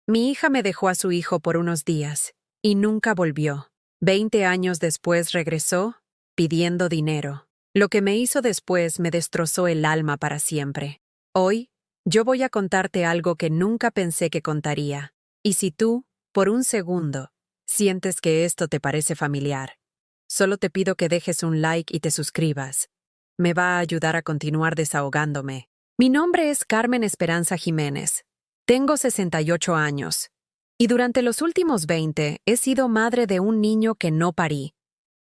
Mi hija me dejó a su hijo por unos días y nunca volvió. 20 años después regresó pidiendo dinero. Lo que me hizo después me destrozó el alma para siempre. Hoy, yo voy a contarte algo que nunca pensé que contaría. Y si tú, por un segundo, sientes que esto te parece familiar, solo te pido que dejes un like y te suscribas. Me va a ayudar a continuar desahogándome. Mi nombre es Carmen Esperanza Jiménez. Tengo 68 años. Y durante los últimos 20 he sido madre de un niño que no parí,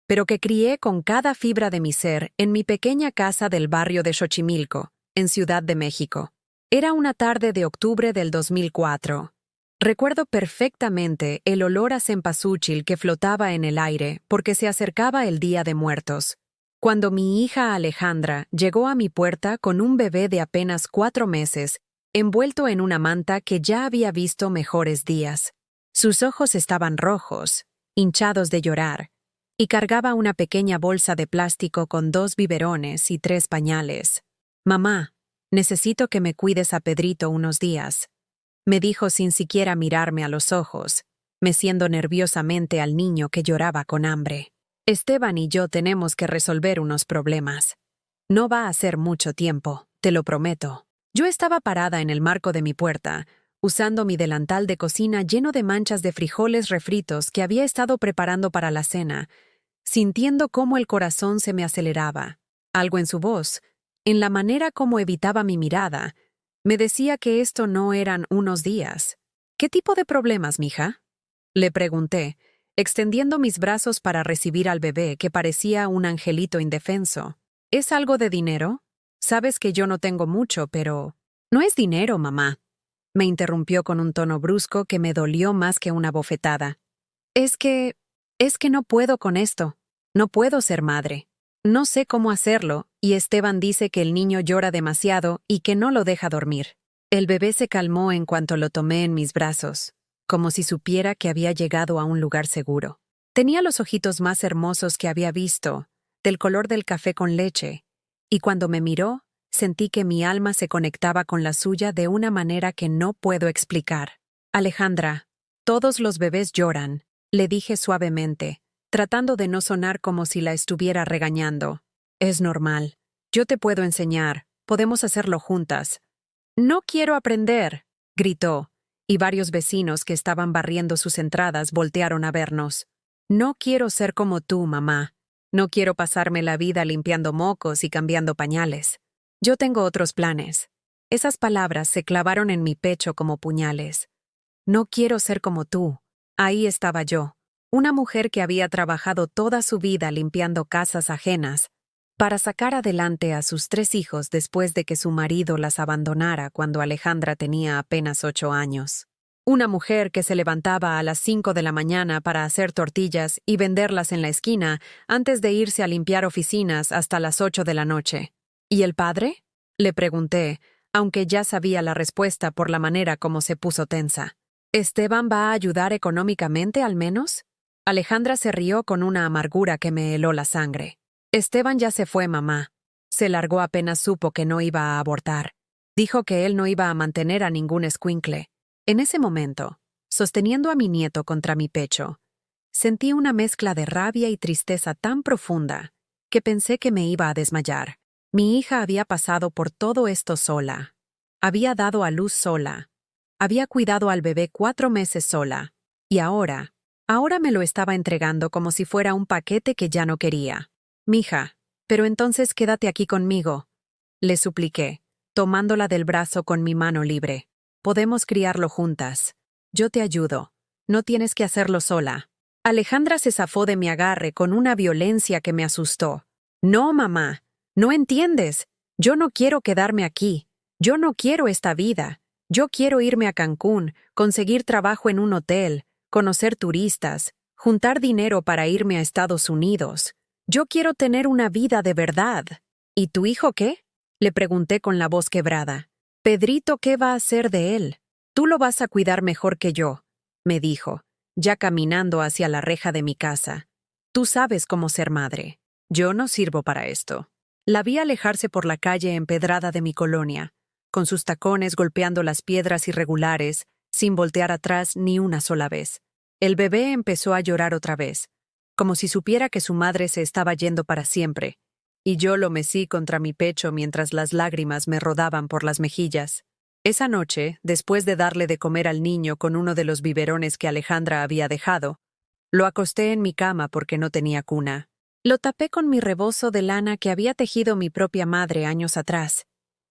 pero que crié con cada fibra de mi ser en mi pequeña casa del barrio de Xochimilco, en Ciudad de México. Era una tarde de octubre del 2004. Recuerdo perfectamente el olor a cempasúchil que flotaba en el aire porque se acercaba el Día de Muertos, cuando mi hija Alejandra llegó a mi puerta con un bebé de apenas 4 meses, envuelto en una manta que ya había visto mejores días. Sus ojos estaban rojos, hinchados de llorar, y cargaba una pequeña bolsa de plástico con 2 biberones y 3 pañales. «Mamá, necesito que me cuides a Pedrito unos días», me dijo sin siquiera mirarme a los ojos, meciendo nerviosamente al niño que lloraba con hambre. «Esteban y yo tenemos que resolver unos problemas. No va a ser mucho tiempo, te lo prometo». Yo estaba parada en el marco de mi puerta, usando mi delantal de cocina lleno de manchas de frijoles refritos que había estado preparando para la cena, sintiendo cómo el corazón se me aceleraba. Algo en su voz, en la manera como evitaba mi mirada, me decía que esto no eran unos días. «¿Qué tipo de problemas, mija?», le pregunté, extendiendo mis brazos para recibir al bebé que parecía un angelito indefenso. «¿Es algo de dinero? Sabes que yo no tengo mucho, pero...». «No es dinero, mamá», me interrumpió con un tono brusco que me dolió más que una bofetada. Es que no puedo con esto. No puedo ser madre. No sé cómo hacerlo, y Esteban dice que el niño llora demasiado y que no lo deja dormir». El bebé se calmó en cuanto lo tomé en mis brazos, como si supiera que había llegado a un lugar seguro. Tenía los ojitos más hermosos que había visto, del color del café con leche, y cuando me miró, sentí que mi alma se conectaba con la suya de una manera que no puedo explicar. «Alejandra, todos los bebés lloran», le dije suavemente, tratando de no sonar como si la estuviera regañando. «Es normal. Yo te puedo enseñar. Podemos hacerlo juntas». «No quiero aprender», gritó, y varios vecinos que estaban barriendo sus entradas voltearon a vernos. «No quiero ser como tú, mamá. No quiero pasarme la vida limpiando mocos y cambiando pañales. Yo tengo otros planes». Esas palabras se clavaron en mi pecho como puñales. «No quiero ser como tú». Ahí estaba yo, una mujer que había trabajado toda su vida limpiando casas ajenas, para sacar adelante a sus 3 hijos después de que su marido las abandonara cuando Alejandra tenía apenas 8 años. Una mujer que se levantaba a las 5 de la mañana para hacer tortillas y venderlas en la esquina antes de irse a limpiar oficinas hasta las 8 de la noche. «¿Y el padre?», le pregunté, aunque ya sabía la respuesta por la manera como se puso tensa. «¿Esteban va a ayudar económicamente al menos?». Alejandra se rió con una amargura que me heló la sangre. «Esteban ya se fue, mamá. Se largó apenas supo que no iba a abortar. Dijo que él no iba a mantener a ningún escuincle». En ese momento, sosteniendo a mi nieto contra mi pecho, sentí una mezcla de rabia y tristeza tan profunda que pensé que me iba a desmayar. Mi hija había pasado por todo esto sola. Había dado a luz sola. Había cuidado al bebé 4 meses sola. Y ahora me lo estaba entregando como si fuera un paquete que ya no quería. «Mija, pero entonces quédate aquí conmigo», le supliqué, tomándola del brazo con mi mano libre. «Podemos criarlo juntas. Yo te ayudo. No tienes que hacerlo sola». Alejandra se zafó de mi agarre con una violencia que me asustó. «No, mamá. No entiendes. Yo no quiero quedarme aquí. Yo no quiero esta vida. Yo quiero irme a Cancún, conseguir trabajo en un hotel, conocer turistas, juntar dinero para irme a Estados Unidos. Yo quiero tener una vida de verdad». «¿Y tu hijo qué?», le pregunté con la voz quebrada. «Pedrito, ¿qué va a hacer de él? Tú lo vas a cuidar mejor que yo», me dijo, ya caminando hacia la reja de mi casa. «Tú sabes cómo ser madre. Yo no sirvo para esto». La vi alejarse por la calle empedrada de mi colonia, con sus tacones golpeando las piedras irregulares, sin voltear atrás ni una sola vez. El bebé empezó a llorar otra vez, como si supiera que su madre se estaba yendo para siempre, y yo lo mecí contra mi pecho mientras las lágrimas me rodaban por las mejillas. Esa noche, después de darle de comer al niño con uno de los biberones que Alejandra había dejado, lo acosté en mi cama porque no tenía cuna. Lo tapé con mi rebozo de lana que había tejido mi propia madre años atrás,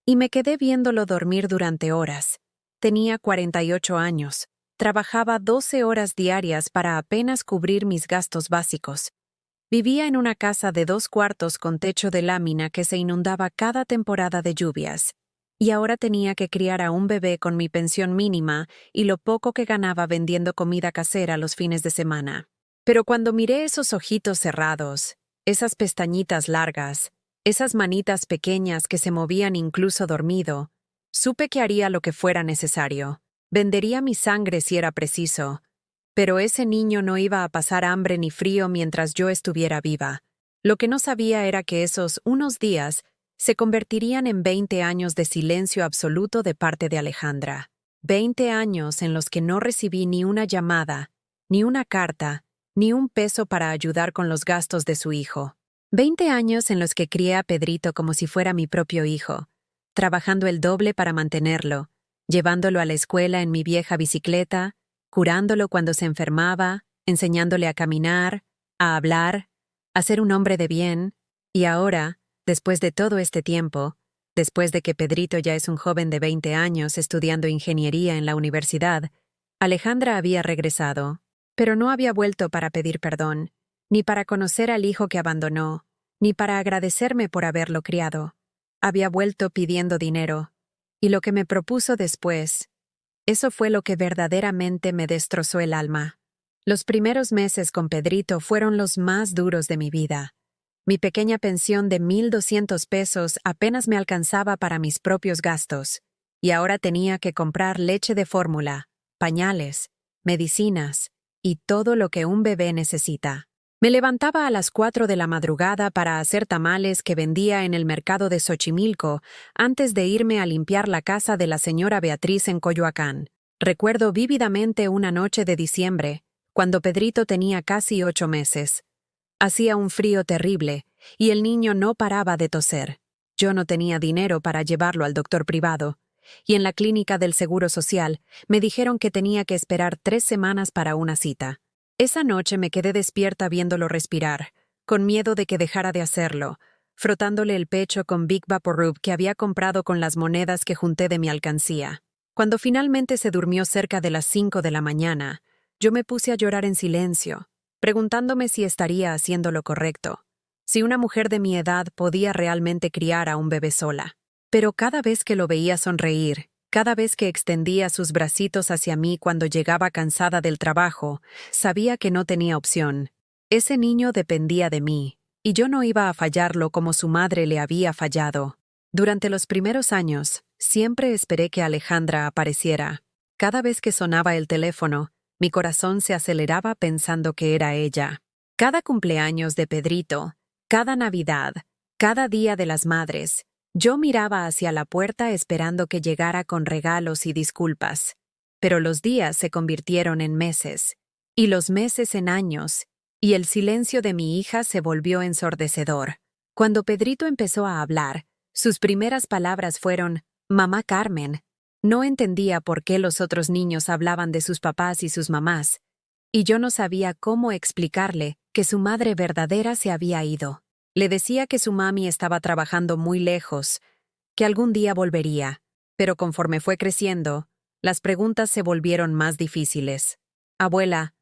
y me quedé viéndolo dormir durante horas. Tenía 48 años. Trabajaba 12 horas diarias para apenas cubrir mis gastos básicos. Vivía en una casa de 2 cuartos con techo de lámina que se inundaba cada temporada de lluvias, y ahora tenía que criar a un bebé con mi pensión mínima y lo poco que ganaba vendiendo comida casera los fines de semana. Pero cuando miré esos ojitos cerrados, esas pestañitas largas, esas manitas pequeñas que se movían incluso dormido, supe que haría lo que fuera necesario. Vendería mi sangre si era preciso. Pero ese niño no iba a pasar hambre ni frío mientras yo estuviera viva. Lo que no sabía era que esos unos días se convertirían en 20 años de silencio absoluto de parte de Alejandra. 20 años en los que no recibí ni una llamada, ni una carta, ni un peso para ayudar con los gastos de su hijo. 20 años en los que crié a Pedrito como si fuera mi propio hijo, trabajando el doble para mantenerlo, llevándolo a la escuela en mi vieja bicicleta, curándolo cuando se enfermaba, enseñándole a caminar, a hablar, a ser un hombre de bien, y ahora, después de todo este tiempo, después de que Pedrito ya es un joven de 20 años estudiando ingeniería en la universidad, Alejandra había regresado, pero no había vuelto para pedir perdón, ni para conocer al hijo que abandonó, ni para agradecerme por haberlo criado. Había vuelto pidiendo dinero, y lo que me propuso después, eso fue lo que verdaderamente me destrozó el alma. Los primeros meses con Pedrito fueron los más duros de mi vida. Mi pequeña pensión de 1,200 pesos apenas me alcanzaba para mis propios gastos, y ahora tenía que comprar leche de fórmula, pañales, medicinas y todo lo que un bebé necesita. Me levantaba a las 4 de la madrugada para hacer tamales que vendía en el mercado de Xochimilco antes de irme a limpiar la casa de la señora Beatriz en Coyoacán. Recuerdo vívidamente una noche de diciembre, cuando Pedrito tenía casi 8 meses. Hacía un frío terrible, y el niño no paraba de toser. Yo no tenía dinero para llevarlo al doctor privado, y en la clínica del Seguro Social me dijeron que tenía que esperar 3 semanas para una cita. Esa noche me quedé despierta viéndolo respirar, con miedo de que dejara de hacerlo, frotándole el pecho con Big Vaporub que había comprado con las monedas que junté de mi alcancía. Cuando finalmente se durmió cerca de las 5 de la mañana, yo me puse a llorar en silencio, preguntándome si estaría haciendo lo correcto, si una mujer de mi edad podía realmente criar a un bebé sola. Pero cada vez que lo veía sonreír, cada vez que extendía sus bracitos hacia mí cuando llegaba cansada del trabajo, sabía que no tenía opción. Ese niño dependía de mí, y yo no iba a fallarlo como su madre le había fallado. Durante los primeros años, siempre esperé que Alejandra apareciera. Cada vez que sonaba el teléfono, mi corazón se aceleraba pensando que era ella. Cada cumpleaños de Pedrito, cada Navidad, cada Día de las Madres, yo miraba hacia la puerta esperando que llegara con regalos y disculpas. Pero los días se convirtieron en meses, y los meses en años, y el silencio de mi hija se volvió ensordecedor. Cuando Pedrito empezó a hablar, sus primeras palabras fueron, «Mamá Carmen». No entendía por qué los otros niños hablaban de sus papás y sus mamás, y yo no sabía cómo explicarle que su madre verdadera se había ido. Le decía que su mami estaba trabajando muy lejos, que algún día volvería, pero conforme fue creciendo, las preguntas se volvieron más difíciles. «Abuela,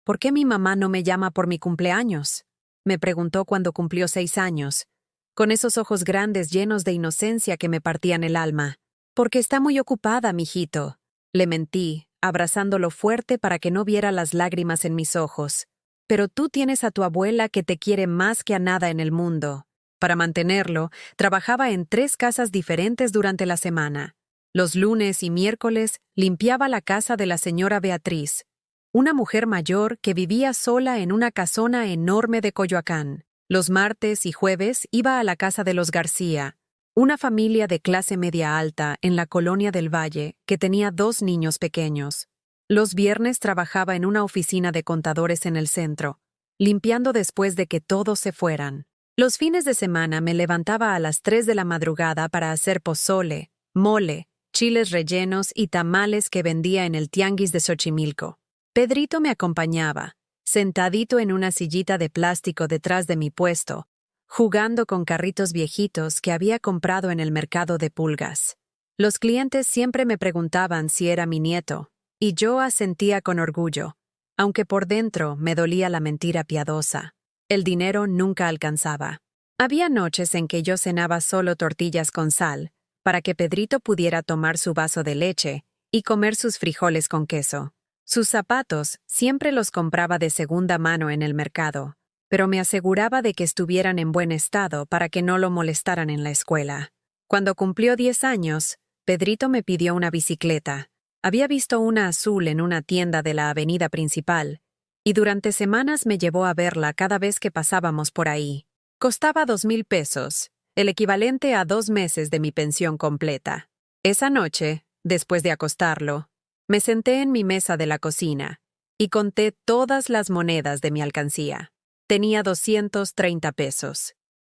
¿por qué mi mamá no me llama por mi cumpleaños?», me preguntó cuando cumplió 6 años, con esos ojos grandes llenos de inocencia que me partían el alma. «Porque está muy ocupada, mijito», le mentí, abrazándolo fuerte para que no viera las lágrimas en mis ojos. «Pero tú tienes a tu abuela que te quiere más que a nada en el mundo». Para mantenerlo, trabajaba en 3 casas diferentes durante la semana. Los lunes y miércoles limpiaba la casa de la señora Beatriz, una mujer mayor que vivía sola en una casona enorme de Coyoacán. Los martes y jueves iba a la casa de los García, una familia de clase media alta en la colonia del Valle que tenía 2 niños pequeños. Los viernes trabajaba en una oficina de contadores en el centro, limpiando después de que todos se fueran. Los fines de semana me levantaba a las 3 de la madrugada para hacer pozole, mole, chiles rellenos y tamales que vendía en el tianguis de Xochimilco. Pedrito me acompañaba, sentadito en una sillita de plástico detrás de mi puesto, jugando con carritos viejitos que había comprado en el mercado de pulgas. Los clientes siempre me preguntaban si era mi nieto, y yo asentía con orgullo, aunque por dentro me dolía la mentira piadosa. El dinero nunca alcanzaba. Había noches en que yo cenaba solo tortillas con sal, para que Pedrito pudiera tomar su vaso de leche y comer sus frijoles con queso. Sus zapatos siempre los compraba de segunda mano en el mercado, pero me aseguraba de que estuvieran en buen estado para que no lo molestaran en la escuela. Cuando cumplió 10 años, Pedrito me pidió una bicicleta. Había visto una azul en una tienda de la avenida principal, y durante semanas me llevó a verla cada vez que pasábamos por ahí. Costaba 2,000 pesos, el equivalente a 2 meses de mi pensión completa. Esa noche, después de acostarlo, me senté en mi mesa de la cocina y conté todas las monedas de mi alcancía. Tenía 230 pesos.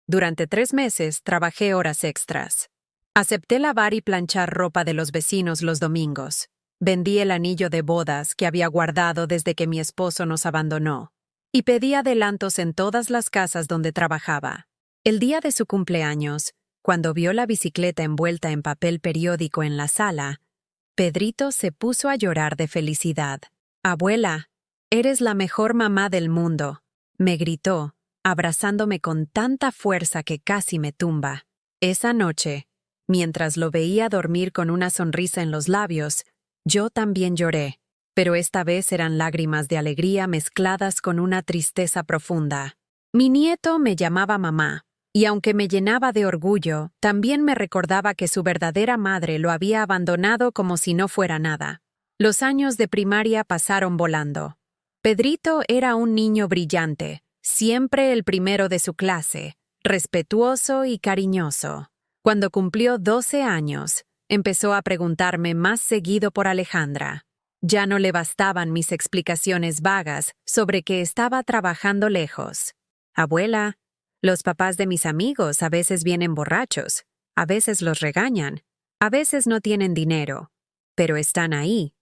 Durante 3 meses trabajé horas extras. Acepté lavar y planchar ropa de los vecinos los domingos. Vendí el anillo de bodas que había guardado desde que mi esposo nos abandonó. Y pedí adelantos en todas las casas donde trabajaba. El día de su cumpleaños, cuando vio la bicicleta envuelta en papel periódico en la sala, Pedrito se puso a llorar de felicidad. «Abuela, eres la mejor mamá del mundo», me gritó, abrazándome con tanta fuerza que casi me tumba. Esa noche, mientras lo veía dormir con una sonrisa en los labios, yo también lloré, pero esta vez eran lágrimas de alegría mezcladas con una tristeza profunda. Mi nieto me llamaba mamá, y aunque me llenaba de orgullo, también me recordaba que su verdadera madre lo había abandonado como si no fuera nada. Los años de primaria pasaron volando. Pedrito era un niño brillante, siempre el primero de su clase, respetuoso y cariñoso. Cuando cumplió 12 años, empezó a preguntarme más seguido por Alejandra. Ya no le bastaban mis explicaciones vagas sobre que estaba trabajando lejos. «Abuela, los papás de mis amigos a veces vienen borrachos, a veces los regañan, a veces no tienen dinero, pero están ahí»,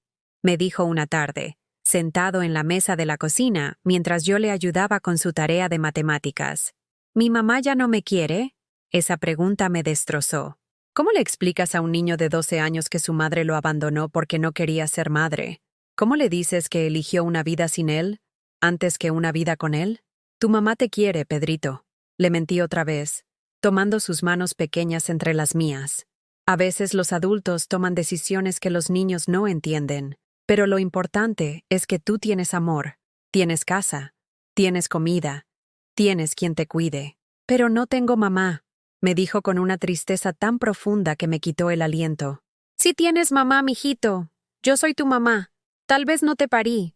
me dijo una tarde, sentado en la mesa de la cocina mientras yo le ayudaba con su tarea de matemáticas. «¿Mi mamá ya no me quiere?». Esa pregunta me destrozó. ¿Cómo le explicas a un niño de 12 años que su madre lo abandonó porque no quería ser madre? ¿Cómo le dices que eligió una vida sin él, antes que una vida con él? «Tu mamá te quiere, Pedrito», le mentí otra vez, tomando sus manos pequeñas entre las mías. A veces los adultos toman decisiones que los niños no entienden, pero lo importante es que tú tienes amor, tienes casa, tienes comida, tienes quien te cuide. «Pero no tengo mamá», me dijo con una tristeza tan profunda que me quitó el aliento. «Sí tienes mamá, mijito. Yo soy tu mamá. Tal vez no te parí,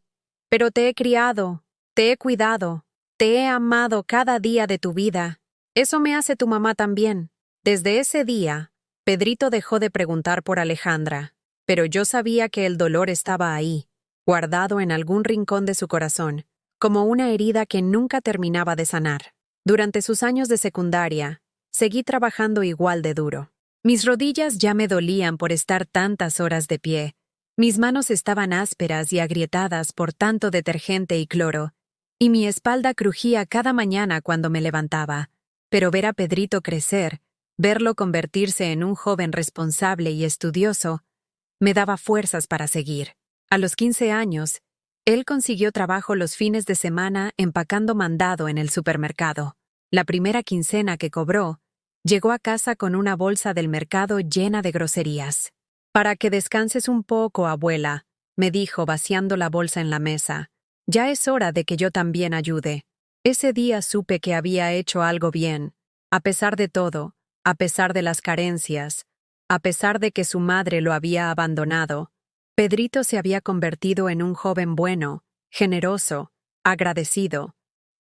pero te he criado, te he cuidado, te he amado cada día de tu vida. Eso me hace tu mamá también». Desde ese día, Pedrito dejó de preguntar por Alejandra, pero yo sabía que el dolor estaba ahí, guardado en algún rincón de su corazón, como una herida que nunca terminaba de sanar. Durante sus años de secundaria, seguí trabajando igual de duro. Mis rodillas ya me dolían por estar tantas horas de pie. Mis manos estaban ásperas y agrietadas por tanto detergente y cloro, y mi espalda crujía cada mañana cuando me levantaba. Pero ver a Pedrito crecer, verlo convertirse en un joven responsable y estudioso, me daba fuerzas para seguir. A los 15 años, él consiguió trabajo los fines de semana empacando mandado en el supermercado. La primera quincena que cobró, llegó a casa con una bolsa del mercado llena de groserías. «Para que descanses un poco, abuela», me dijo vaciando la bolsa en la mesa. «Ya es hora de que yo también ayude». Ese día supe que había hecho algo bien. A pesar de todo, a pesar de las carencias, a pesar de que su madre lo había abandonado, Pedrito se había convertido en un joven bueno, generoso, agradecido.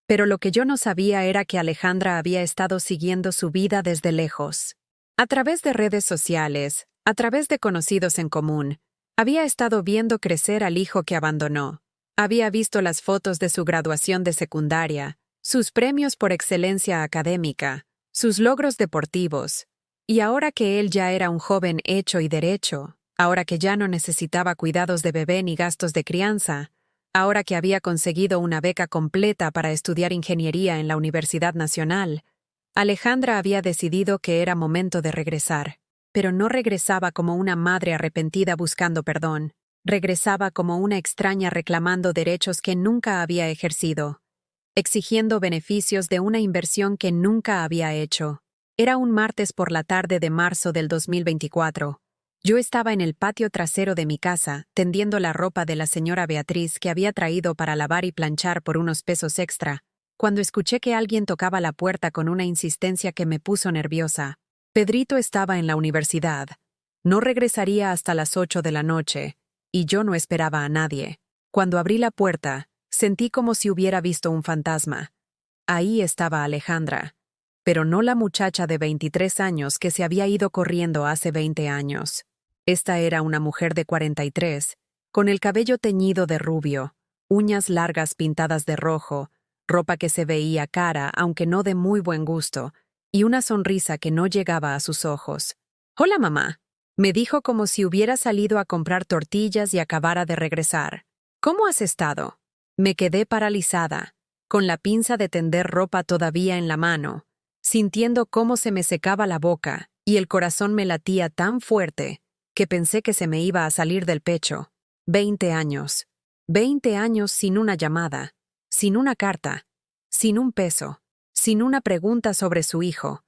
Pero lo que yo no sabía era que Alejandra había estado siguiendo su vida desde lejos. A través de redes sociales, a través de conocidos en común, Había estado viendo crecer al hijo que abandonó. Había visto las fotos de su graduación de secundaria, sus premios por excelencia académica, sus logros deportivos. Y ahora que él ya era un joven hecho y derecho, ahora que ya no necesitaba cuidados de bebé ni gastos de crianza, ahora que había conseguido una beca completa para estudiar ingeniería en la Universidad Nacional, Alejandra había decidido que era momento de regresar. Pero no regresaba como una madre arrepentida buscando perdón. Regresaba como una extraña reclamando derechos que nunca había ejercido, exigiendo beneficios de una inversión que nunca había hecho. Era un martes por la tarde de marzo del 2024. Yo estaba en el patio trasero de mi casa, tendiendo la ropa de la señora Beatriz que había traído para lavar y planchar por unos pesos extra, cuando escuché que alguien tocaba la puerta con una insistencia que me puso nerviosa. Pedrito estaba en la universidad. No regresaría hasta las 8 de la noche, y yo no esperaba a nadie. Cuando abrí la puerta, sentí como si hubiera visto un fantasma. Ahí estaba Alejandra, pero no la muchacha de 23 años que se había ido corriendo hace 20 años. Esta era una mujer de 43, con el cabello teñido de rubio, uñas largas pintadas de rojo, ropa que se veía cara aunque no de muy buen gusto, y una sonrisa que no llegaba a sus ojos. «Hola, mamá», me dijo como si hubiera salido a comprar tortillas y acabara de regresar. «¿Cómo has estado?» Me quedé paralizada, con la pinza de tender ropa todavía en la mano, sintiendo cómo se me secaba la boca y el corazón me latía tan fuerte que pensé que se me iba a salir del pecho. 20 años. 20 años sin una llamada, sin una carta, sin un peso, sin una pregunta sobre su hijo.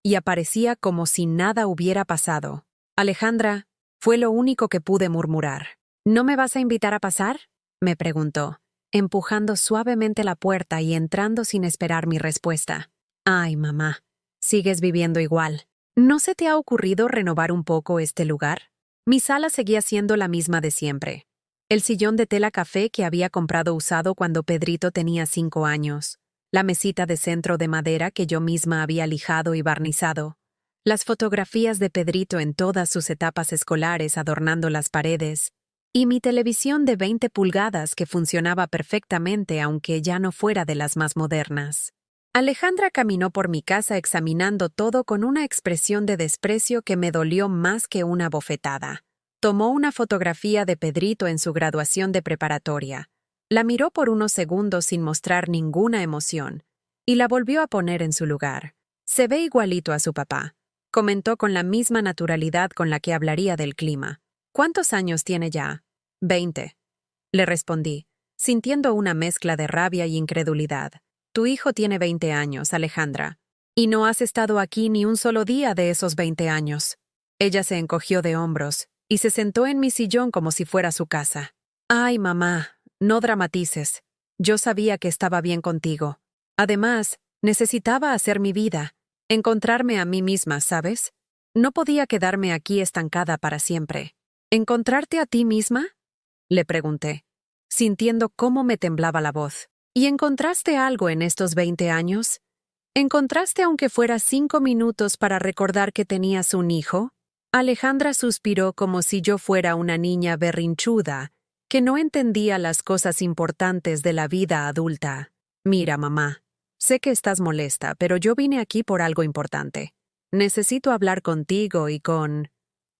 Y aparecía como si nada hubiera pasado. «Alejandra», fue lo único que pude murmurar. «¿No me vas a invitar a pasar?», me preguntó, empujando suavemente la puerta y entrando sin esperar mi respuesta. «Ay, mamá, sigues viviendo igual. ¿No se te ha ocurrido renovar un poco este lugar?». Mi sala seguía siendo la misma de siempre. El sillón de tela café que había comprado usado cuando Pedrito tenía 5 años. La mesita de centro de madera que yo misma había lijado y barnizado. Las fotografías de Pedrito en todas sus etapas escolares adornando las paredes. Y mi televisión de 20 pulgadas que funcionaba perfectamente aunque ya no fuera de las más modernas. Alejandra caminó por mi casa examinando todo con una expresión de desprecio que me dolió más que una bofetada. Tomó una fotografía de Pedrito en su graduación de preparatoria. La miró por unos segundos sin mostrar ninguna emoción, y la volvió a poner en su lugar. «Se ve igualito a su papá», comentó con la misma naturalidad con la que hablaría del clima. «¿Cuántos años tiene ya?». «20», le respondí, sintiendo una mezcla de rabia y incredulidad. «Tu hijo tiene 20 años, Alejandra, y no has estado aquí ni un solo día de esos 20 años». Ella se encogió de hombros y se sentó en mi sillón como si fuera su casa. «Ay, mamá, no dramatices. Yo sabía que estaba bien contigo. Además, necesitaba hacer mi vida, encontrarme a mí misma, ¿sabes? No podía quedarme aquí estancada para siempre». «¿Encontrarte a ti misma?», le pregunté, sintiendo cómo me temblaba la voz. «¿Y encontraste algo en estos 20 años? ¿Encontraste aunque fuera 5 minutos para recordar que tenías un hijo?». Alejandra suspiró como si yo fuera una niña berrinchuda, que no entendía las cosas importantes de la vida adulta. «Mira, mamá, sé que estás molesta, pero yo vine aquí por algo importante. Necesito hablar contigo y con...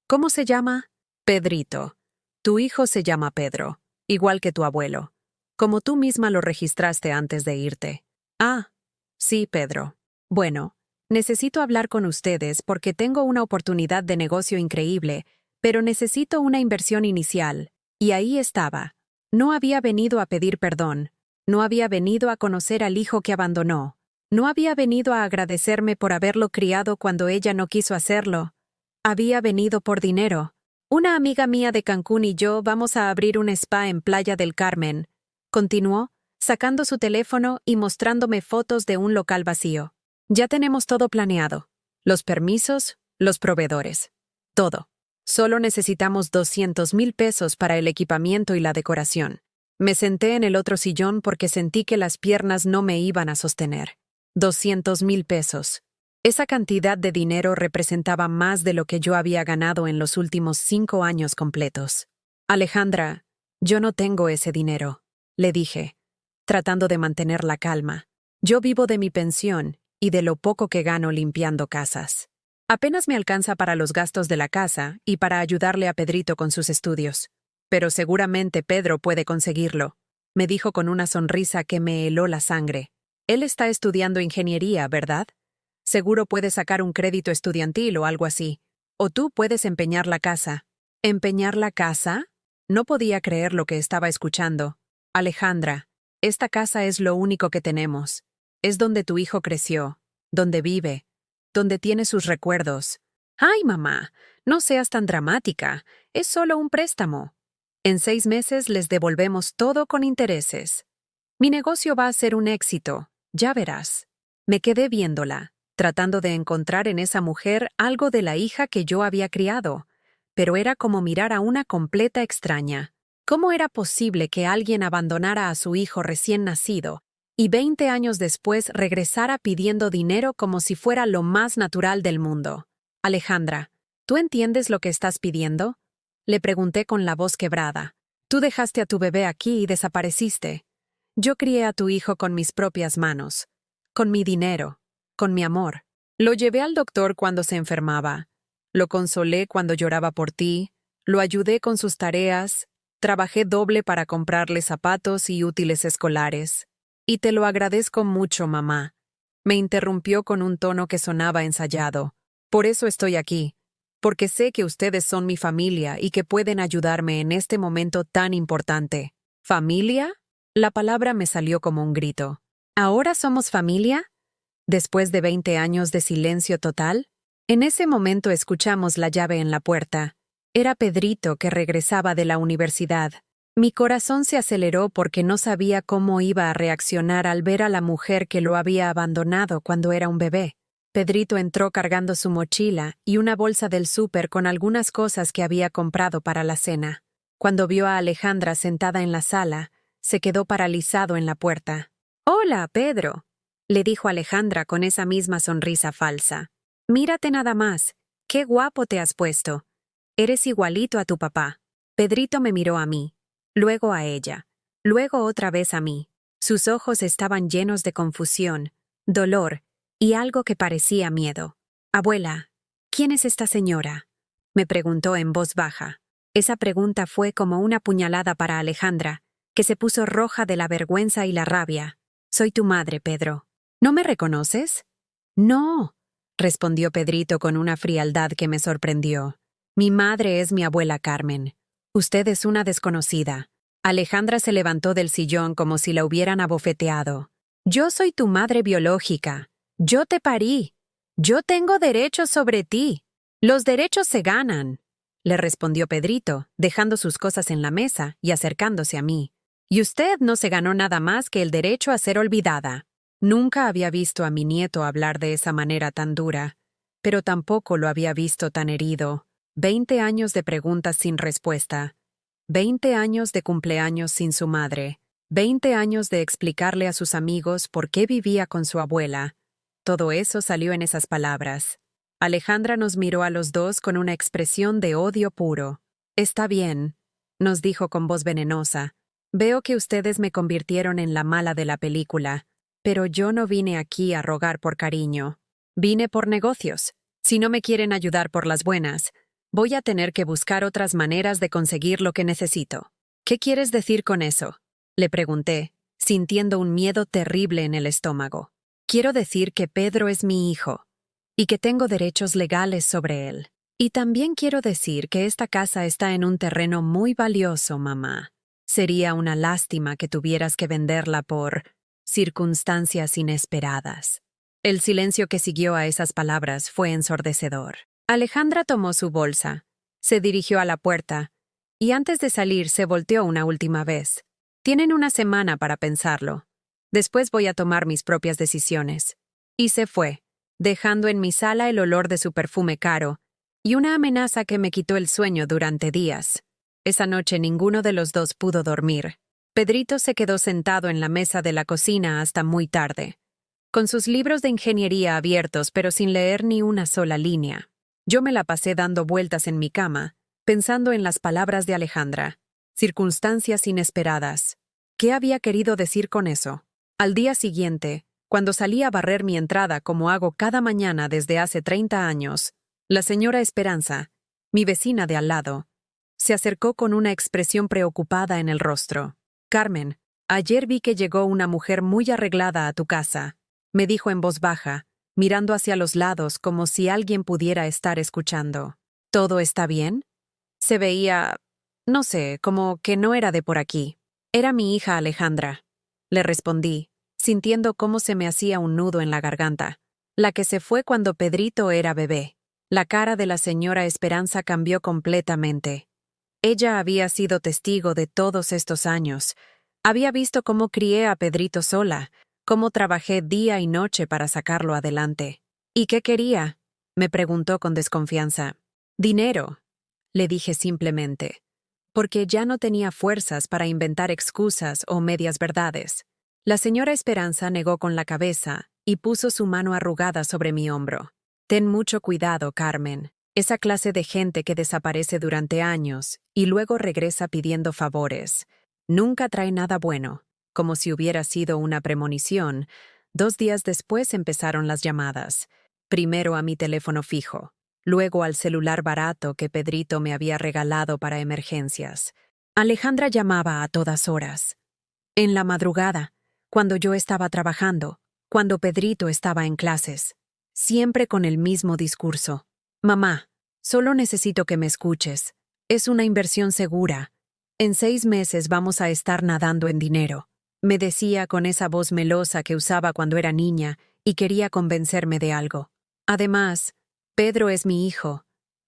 ¿Cómo se llama?». «Pedrito. Tu hijo se llama Pedro, igual que tu abuelo, como tú misma lo registraste antes de irte». «Ah, sí, Pedro. Bueno, necesito hablar con ustedes porque tengo una oportunidad de negocio increíble, pero necesito una inversión inicial». Y ahí estaba. No había venido a pedir perdón. No había venido a conocer al hijo que abandonó. No había venido a agradecerme por haberlo criado cuando ella no quiso hacerlo. Había venido por dinero. «Una amiga mía de Cancún y yo vamos a abrir un spa en Playa del Carmen», continuó, sacando su teléfono y mostrándome fotos de un local vacío. «Ya tenemos todo planeado. Los permisos, los proveedores. Todo. Solo necesitamos 200,000 pesos para el equipamiento y la decoración». Me senté en el otro sillón porque sentí que las piernas no me iban a sostener. 200,000 pesos. Esa cantidad de dinero representaba más de lo que yo había ganado en los últimos 5 años completos. Alejandra, yo no tengo ese dinero, le dije, tratando de mantener la calma. Yo vivo de mi pensión y de lo poco que gano limpiando casas. Apenas me alcanza para los gastos de la casa y para ayudarle a Pedrito con sus estudios. Pero seguramente Pedro puede conseguirlo, me dijo con una sonrisa que me heló la sangre. Él está estudiando ingeniería, ¿verdad? Seguro puede sacar un crédito estudiantil o algo así. O tú puedes empeñar la casa. ¿Empeñar la casa? No podía creer lo que estaba escuchando. Alejandra, esta casa es lo único que tenemos. Es donde tu hijo creció, donde vive, donde tiene sus recuerdos. ¡Ay, mamá! No seas tan dramática. Es solo un préstamo. En 6 meses les devolvemos todo con intereses. Mi negocio va a ser un éxito, ya verás. Me quedé viéndola, tratando de encontrar en esa mujer algo de la hija que yo había criado, pero era como mirar a una completa extraña. ¿Cómo era posible que alguien abandonara a su hijo recién nacido y 20 años después regresara pidiendo dinero como si fuera lo más natural del mundo? Alejandra, ¿tú entiendes lo que estás pidiendo? Le pregunté con la voz quebrada. Tú dejaste a tu bebé aquí y desapareciste. Yo crié a tu hijo con mis propias manos, con mi dinero, con mi amor. Lo llevé al doctor cuando se enfermaba. Lo consolé cuando lloraba por ti, lo ayudé con sus tareas, trabajé doble para comprarle zapatos y útiles escolares. Y te lo agradezco mucho, mamá. Me interrumpió con un tono que sonaba ensayado. Por eso estoy aquí, porque sé que ustedes son mi familia y que pueden ayudarme en este momento tan importante. ¿Familia? La palabra me salió como un grito. ¿Ahora somos familia? Después de 20 años de silencio total, en ese momento escuchamos la llave en la puerta. Era Pedrito que regresaba de la universidad. Mi corazón se aceleró porque no sabía cómo iba a reaccionar al ver a la mujer que lo había abandonado cuando era un bebé. Pedrito entró cargando su mochila y una bolsa del súper con algunas cosas que había comprado para la cena. Cuando vio a Alejandra sentada en la sala, se quedó paralizado en la puerta. «Hola, Pedro», le dijo Alejandra con esa misma sonrisa falsa. «Mírate nada más. Qué guapo te has puesto. Eres igualito a tu papá». Pedrito me miró a mí, luego a ella, luego otra vez a mí. Sus ojos estaban llenos de confusión, dolor y algo que parecía miedo. «Abuela, ¿quién es esta señora?», me preguntó en voz baja. Esa pregunta fue como una puñalada para Alejandra, que se puso roja de la vergüenza y la rabia. «Soy tu madre, Pedro. ¿No me reconoces?» «No», respondió Pedrito con una frialdad que me sorprendió. «Mi madre es mi abuela Carmen. Usted es una desconocida». Alejandra se levantó del sillón como si la hubieran abofeteado. «Yo soy tu madre biológica. Yo te parí. Yo tengo derechos sobre ti. Los derechos se ganan», le respondió Pedrito, dejando sus cosas en la mesa y acercándose a mí. «Y usted no se ganó nada más que el derecho a ser olvidada». Nunca había visto a mi nieto hablar de esa manera tan dura, pero tampoco lo había visto tan herido. 20 años de preguntas sin respuesta. 20 años de cumpleaños sin su madre. 20 años de explicarle a sus amigos por qué vivía con su abuela. Todo eso salió en esas palabras. Alejandra nos miró a los dos con una expresión de odio puro. «Está bien», nos dijo con voz venenosa. «Veo que ustedes me convirtieron en la mala de la película. Pero yo no vine aquí a rogar por cariño. Vine por negocios. Si no me quieren ayudar por las buenas, voy a tener que buscar otras maneras de conseguir lo que necesito». «¿Qué quieres decir con eso?», le pregunté, sintiendo un miedo terrible en el estómago. «Quiero decir que Pedro es mi hijo, y que tengo derechos legales sobre él. Y también quiero decir que esta casa está en un terreno muy valioso, mamá. Sería una lástima que tuvieras que venderla por circunstancias inesperadas». El silencio que siguió a esas palabras fue ensordecedor. Alejandra tomó su bolsa, se dirigió a la puerta, y antes de salir se volteó una última vez. «Tienen una semana para pensarlo. Después voy a tomar mis propias decisiones». Y se fue, dejando en mi sala el olor de su perfume caro y una amenaza que me quitó el sueño durante días. Esa noche ninguno de los dos pudo dormir. Pedrito se quedó sentado en la mesa de la cocina hasta muy tarde, con sus libros de ingeniería abiertos pero sin leer ni una sola línea. Yo me la pasé dando vueltas en mi cama, pensando en las palabras de Alejandra. Circunstancias inesperadas. ¿Qué había querido decir con eso? Al día siguiente, cuando salí a barrer mi entrada como hago cada mañana desde hace 30 años, la señora Esperanza, mi vecina de al lado, se acercó con una expresión preocupada en el rostro. «Carmen, ayer vi que llegó una mujer muy arreglada a tu casa», me dijo en voz baja, mirando hacia los lados como si alguien pudiera estar escuchando. «¿Todo está bien?» Se veía, no sé, como que no era de por aquí. «Era mi hija Alejandra», le respondí, sintiendo cómo se me hacía un nudo en la garganta. «La que se fue cuando Pedrito era bebé». La cara de la señora Esperanza cambió completamente. Ella había sido testigo de todos estos años. Había visto cómo crié a Pedrito sola, cómo trabajé día y noche para sacarlo adelante. «¿Y qué quería?», me preguntó con desconfianza. «Dinero», le dije simplemente, porque ya no tenía fuerzas para inventar excusas o medias verdades. La señora Esperanza negó con la cabeza y puso su mano arrugada sobre mi hombro. «Ten mucho cuidado, Carmen. Esa clase de gente que desaparece durante años y luego regresa pidiendo favores. Nunca trae nada bueno». Como si hubiera sido una premonición, 2 días después empezaron las llamadas. Primero a mi teléfono fijo, luego al celular barato que Pedrito me había regalado para emergencias. Alejandra llamaba a todas horas. En la madrugada, cuando yo estaba trabajando, cuando Pedrito estaba en clases. Siempre con el mismo discurso. «Mamá, solo necesito que me escuches. Es una inversión segura. En 6 meses vamos a estar nadando en dinero», me decía con esa voz melosa que usaba cuando era niña y quería convencerme de algo. «Además, Pedro es mi hijo.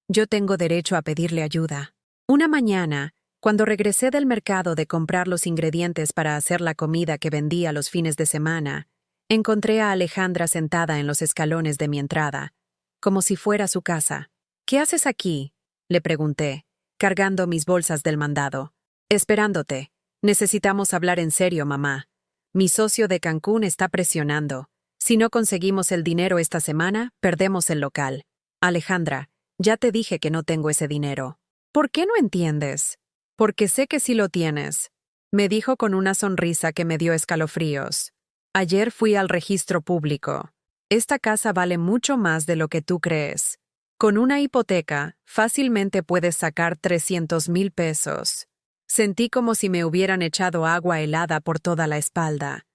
Yo tengo derecho a pedirle ayuda». Una mañana, cuando regresé del mercado de comprar los ingredientes para hacer la comida que vendía los fines de semana, encontré a Alejandra sentada en los escalones de mi entrada, como si fuera su casa. «¿Qué haces aquí?», le pregunté, cargando mis bolsas del mandado. «Esperándote. Necesitamos hablar en serio, mamá. Mi socio de Cancún está presionando. Si no conseguimos el dinero esta semana, perdemos el local». «Alejandra, ya te dije que no tengo ese dinero». «¿Por qué no entiendes?». «Porque sé que sí lo tienes», me dijo con una sonrisa que me dio escalofríos. «Ayer fui al registro público. Esta casa vale mucho más de lo que tú crees. Con una hipoteca, fácilmente puedes sacar 300,000 pesos». Sentí como si me hubieran echado agua helada por toda la espalda.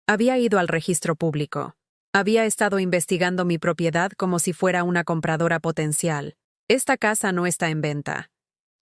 Había ido al registro público. Había estado investigando mi propiedad como si fuera una compradora potencial. «Esta casa no está en venta»,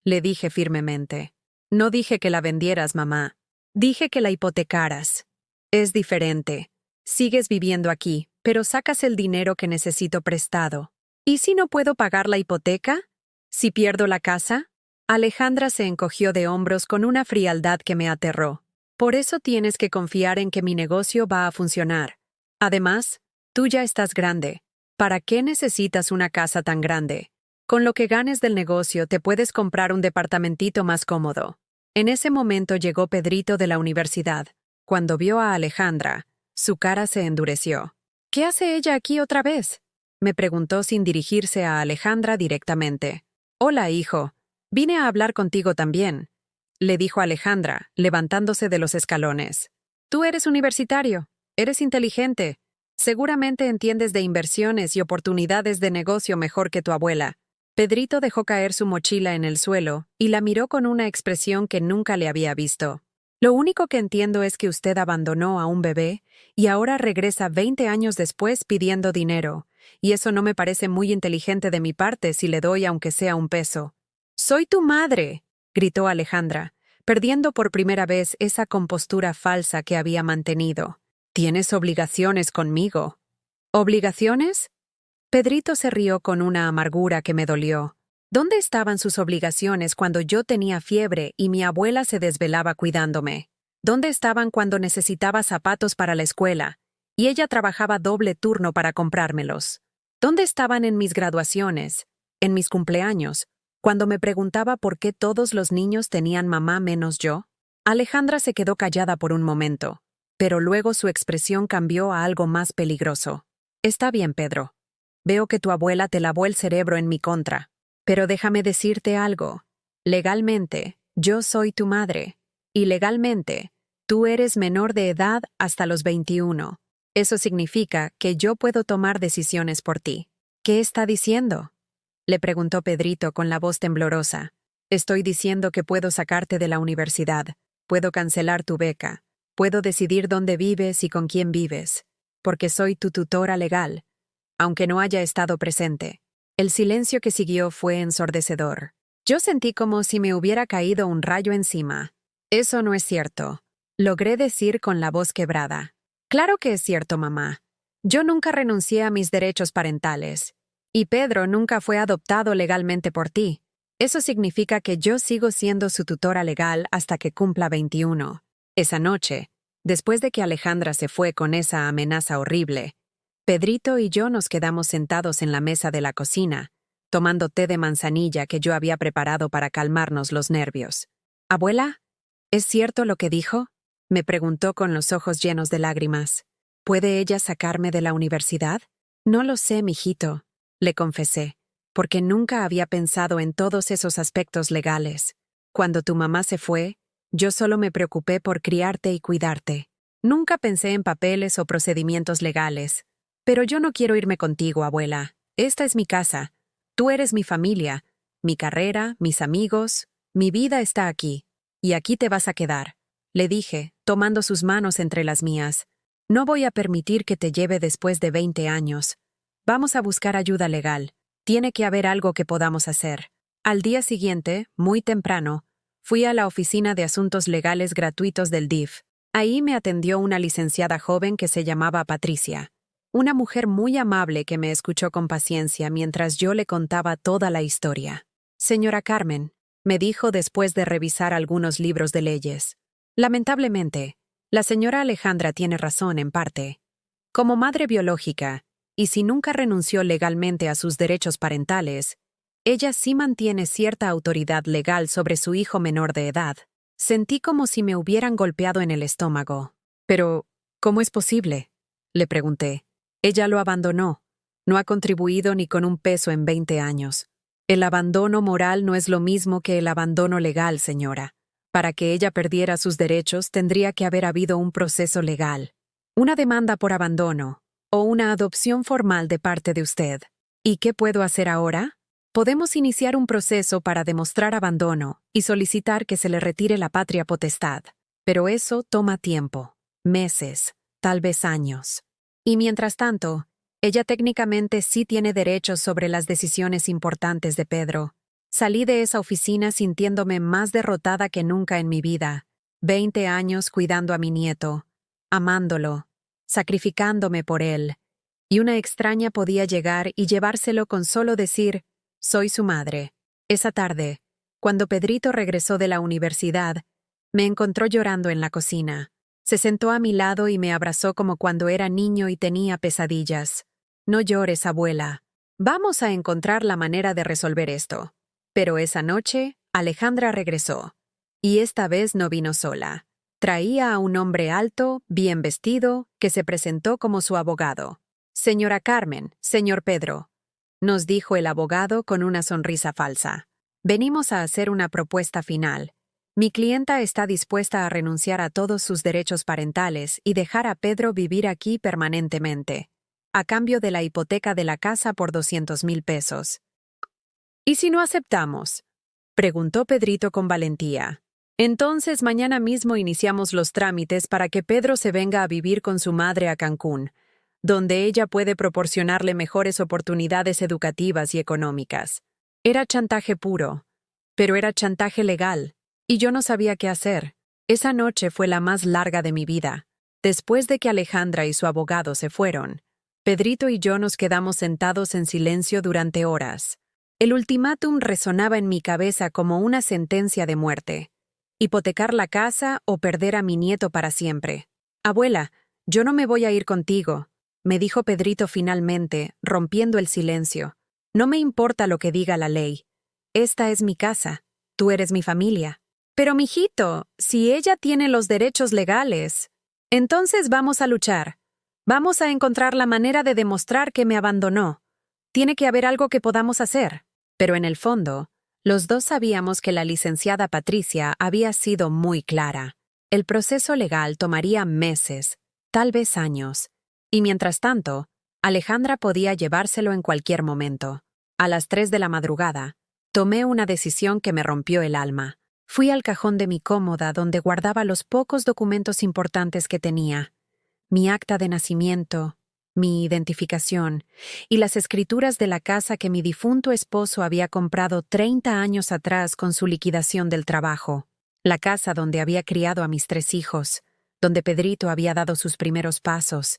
le dije firmemente. «No dije que la vendieras, mamá. Dije que la hipotecaras. Es diferente. Sigues viviendo aquí, pero sacas el dinero que necesito prestado. ¿Y si no puedo pagar la hipoteca? ¿Si pierdo la casa?». Alejandra se encogió de hombros con una frialdad que me aterró. «Por eso tienes que confiar en que mi negocio va a funcionar. Además, tú ya estás grande. ¿Para qué necesitas una casa tan grande? Con lo que ganes del negocio te puedes comprar un departamentito más cómodo». En ese momento llegó Pedrito de la universidad. Cuando vio a Alejandra, su cara se endureció. «¿Qué hace ella aquí otra vez?», me preguntó sin dirigirse a Alejandra directamente. «Hola, hijo. Vine a hablar contigo también», le dijo Alejandra, levantándose de los escalones. «Tú eres universitario, eres inteligente. Seguramente entiendes de inversiones y oportunidades de negocio mejor que tu abuela». Pedrito dejó caer su mochila en el suelo y la miró con una expresión que nunca le había visto. «Lo único que entiendo es que usted abandonó a un bebé y ahora regresa 20 años después pidiendo dinero, y eso no me parece muy inteligente de mi parte si le doy aunque sea un peso». «Soy tu madre», gritó Alejandra, perdiendo por primera vez esa compostura falsa que había mantenido. «Tienes obligaciones conmigo». «¿Obligaciones?». Pedrito se rió con una amargura que me dolió. ¿Dónde estaban sus obligaciones cuando yo tenía fiebre y mi abuela se desvelaba cuidándome? ¿Dónde estaban cuando necesitaba zapatos para la escuela y ella trabajaba doble turno para comprármelos? ¿Dónde estaban en mis graduaciones, en mis cumpleaños, cuando me preguntaba por qué todos los niños tenían mamá menos yo? Alejandra se quedó callada por un momento, pero luego su expresión cambió a algo más peligroso. «Está bien, Pedro. Veo que tu abuela te lavó el cerebro en mi contra. Pero déjame decirte algo. Legalmente, yo soy tu madre. Y legalmente, tú eres menor de edad hasta los 21. Eso significa que yo puedo tomar decisiones por ti. ¿Qué está diciendo?, le preguntó Pedrito con la voz temblorosa. Estoy diciendo que puedo sacarte de la universidad, puedo cancelar tu beca, puedo decidir dónde vives y con quién vives, porque soy tu tutora legal, aunque no haya estado presente. El silencio que siguió fue ensordecedor. Yo sentí como si me hubiera caído un rayo encima. Eso no es cierto, logré decir con la voz quebrada. Claro que es cierto, mamá. Yo nunca renuncié a mis derechos parentales. Y Pedro nunca fue adoptado legalmente por ti. Eso significa que yo sigo siendo su tutora legal hasta que cumpla 21. Esa noche, después de que Alejandra se fue con esa amenaza horrible, Pedrito y yo nos quedamos sentados en la mesa de la cocina, tomando té de manzanilla que yo había preparado para calmarnos los nervios. «Abuela, ¿es cierto lo que dijo?», me preguntó con los ojos llenos de lágrimas. «¿Puede ella sacarme de la universidad?». «No lo sé, mijito», le confesé, porque nunca había pensado en todos esos aspectos legales. Cuando tu mamá se fue, yo solo me preocupé por criarte y cuidarte. Nunca pensé en papeles o procedimientos legales. Pero yo no quiero irme contigo, abuela. Esta es mi casa. Tú eres mi familia, mi carrera, mis amigos. Mi vida está aquí. Y aquí te vas a quedar, le dije, tomando sus manos entre las mías. No voy a permitir que te lleve después de 20 años. Vamos a buscar ayuda legal. Tiene que haber algo que podamos hacer. Al día siguiente, muy temprano, fui a la oficina de asuntos legales gratuitos del DIF. Ahí me atendió una licenciada joven que se llamaba Patricia. Una mujer muy amable que me escuchó con paciencia mientras yo le contaba toda la historia. «Señora Carmen», me dijo después de revisar algunos libros de leyes. «Lamentablemente, la señora Alejandra tiene razón en parte. Como madre biológica, y si nunca renunció legalmente a sus derechos parentales, ella sí mantiene cierta autoridad legal sobre su hijo menor de edad». Sentí como si me hubieran golpeado en el estómago. «Pero, ¿cómo es posible?», le pregunté. «Ella lo abandonó. No ha contribuido ni con un peso en 20 años. El abandono moral no es lo mismo que el abandono legal, señora. Para que ella perdiera sus derechos tendría que haber habido un proceso legal. Una demanda por abandono, o una adopción formal de parte de usted. ¿Y qué puedo hacer ahora? Podemos iniciar un proceso para demostrar abandono y solicitar que se le retire la patria potestad. Pero eso toma tiempo, meses, tal vez años. Y mientras tanto, ella técnicamente sí tiene derechos sobre las decisiones importantes de Pedro. Salí de esa oficina sintiéndome más derrotada que nunca en mi vida. 20 años cuidando a mi nieto, amándolo, sacrificándome por él. Y una extraña podía llegar y llevárselo con solo decir, soy su madre. Esa tarde, cuando Pedrito regresó de la universidad, me encontró llorando en la cocina. Se sentó a mi lado y me abrazó como cuando era niño y tenía pesadillas. «No llores, abuela. Vamos a encontrar la manera de resolver esto». Pero esa noche, Alejandra regresó. Y esta vez no vino sola. Traía a un hombre alto, bien vestido, que se presentó como su abogado. «Señora Carmen, señor Pedro», nos dijo el abogado con una sonrisa falsa. «Venimos a hacer una propuesta final. Mi clienta está dispuesta a renunciar a todos sus derechos parentales y dejar a Pedro vivir aquí permanentemente, a cambio de la hipoteca de la casa por 200,000 pesos. «¿Y si no aceptamos?», preguntó Pedrito con valentía. «Entonces mañana mismo iniciamos los trámites para que Pedro se venga a vivir con su madre a Cancún, donde ella puede proporcionarle mejores oportunidades educativas y económicas». Era chantaje puro, pero era chantaje legal. Y yo no sabía qué hacer. Esa noche fue la más larga de mi vida. Después de que Alejandra y su abogado se fueron, Pedrito y yo nos quedamos sentados en silencio durante horas. El ultimátum resonaba en mi cabeza como una sentencia de muerte. Hipotecar la casa o perder a mi nieto para siempre. «Abuela, yo no me voy a ir contigo», me dijo Pedrito finalmente, rompiendo el silencio. «No me importa lo que diga la ley. Esta es mi casa. Tú eres mi familia». «Pero, mijito, si ella tiene los derechos legales, entonces vamos a luchar. Vamos a encontrar la manera de demostrar que me abandonó. Tiene que haber algo que podamos hacer». Pero en el fondo, Los dos sabíamos que la licenciada Patricia había sido muy clara. El proceso legal tomaría meses, tal vez años. Y mientras tanto, Alejandra podía llevárselo en cualquier momento. A las 3 de la madrugada, tomé una decisión que me rompió el alma. Fui al cajón de mi cómoda donde guardaba los pocos documentos importantes que tenía. Mi acta de nacimiento, mi identificación y las escrituras de la casa que mi difunto esposo había comprado 30 años atrás con su liquidación del trabajo. La casa donde había criado a mis 3 hijos, donde Pedrito había dado sus primeros pasos,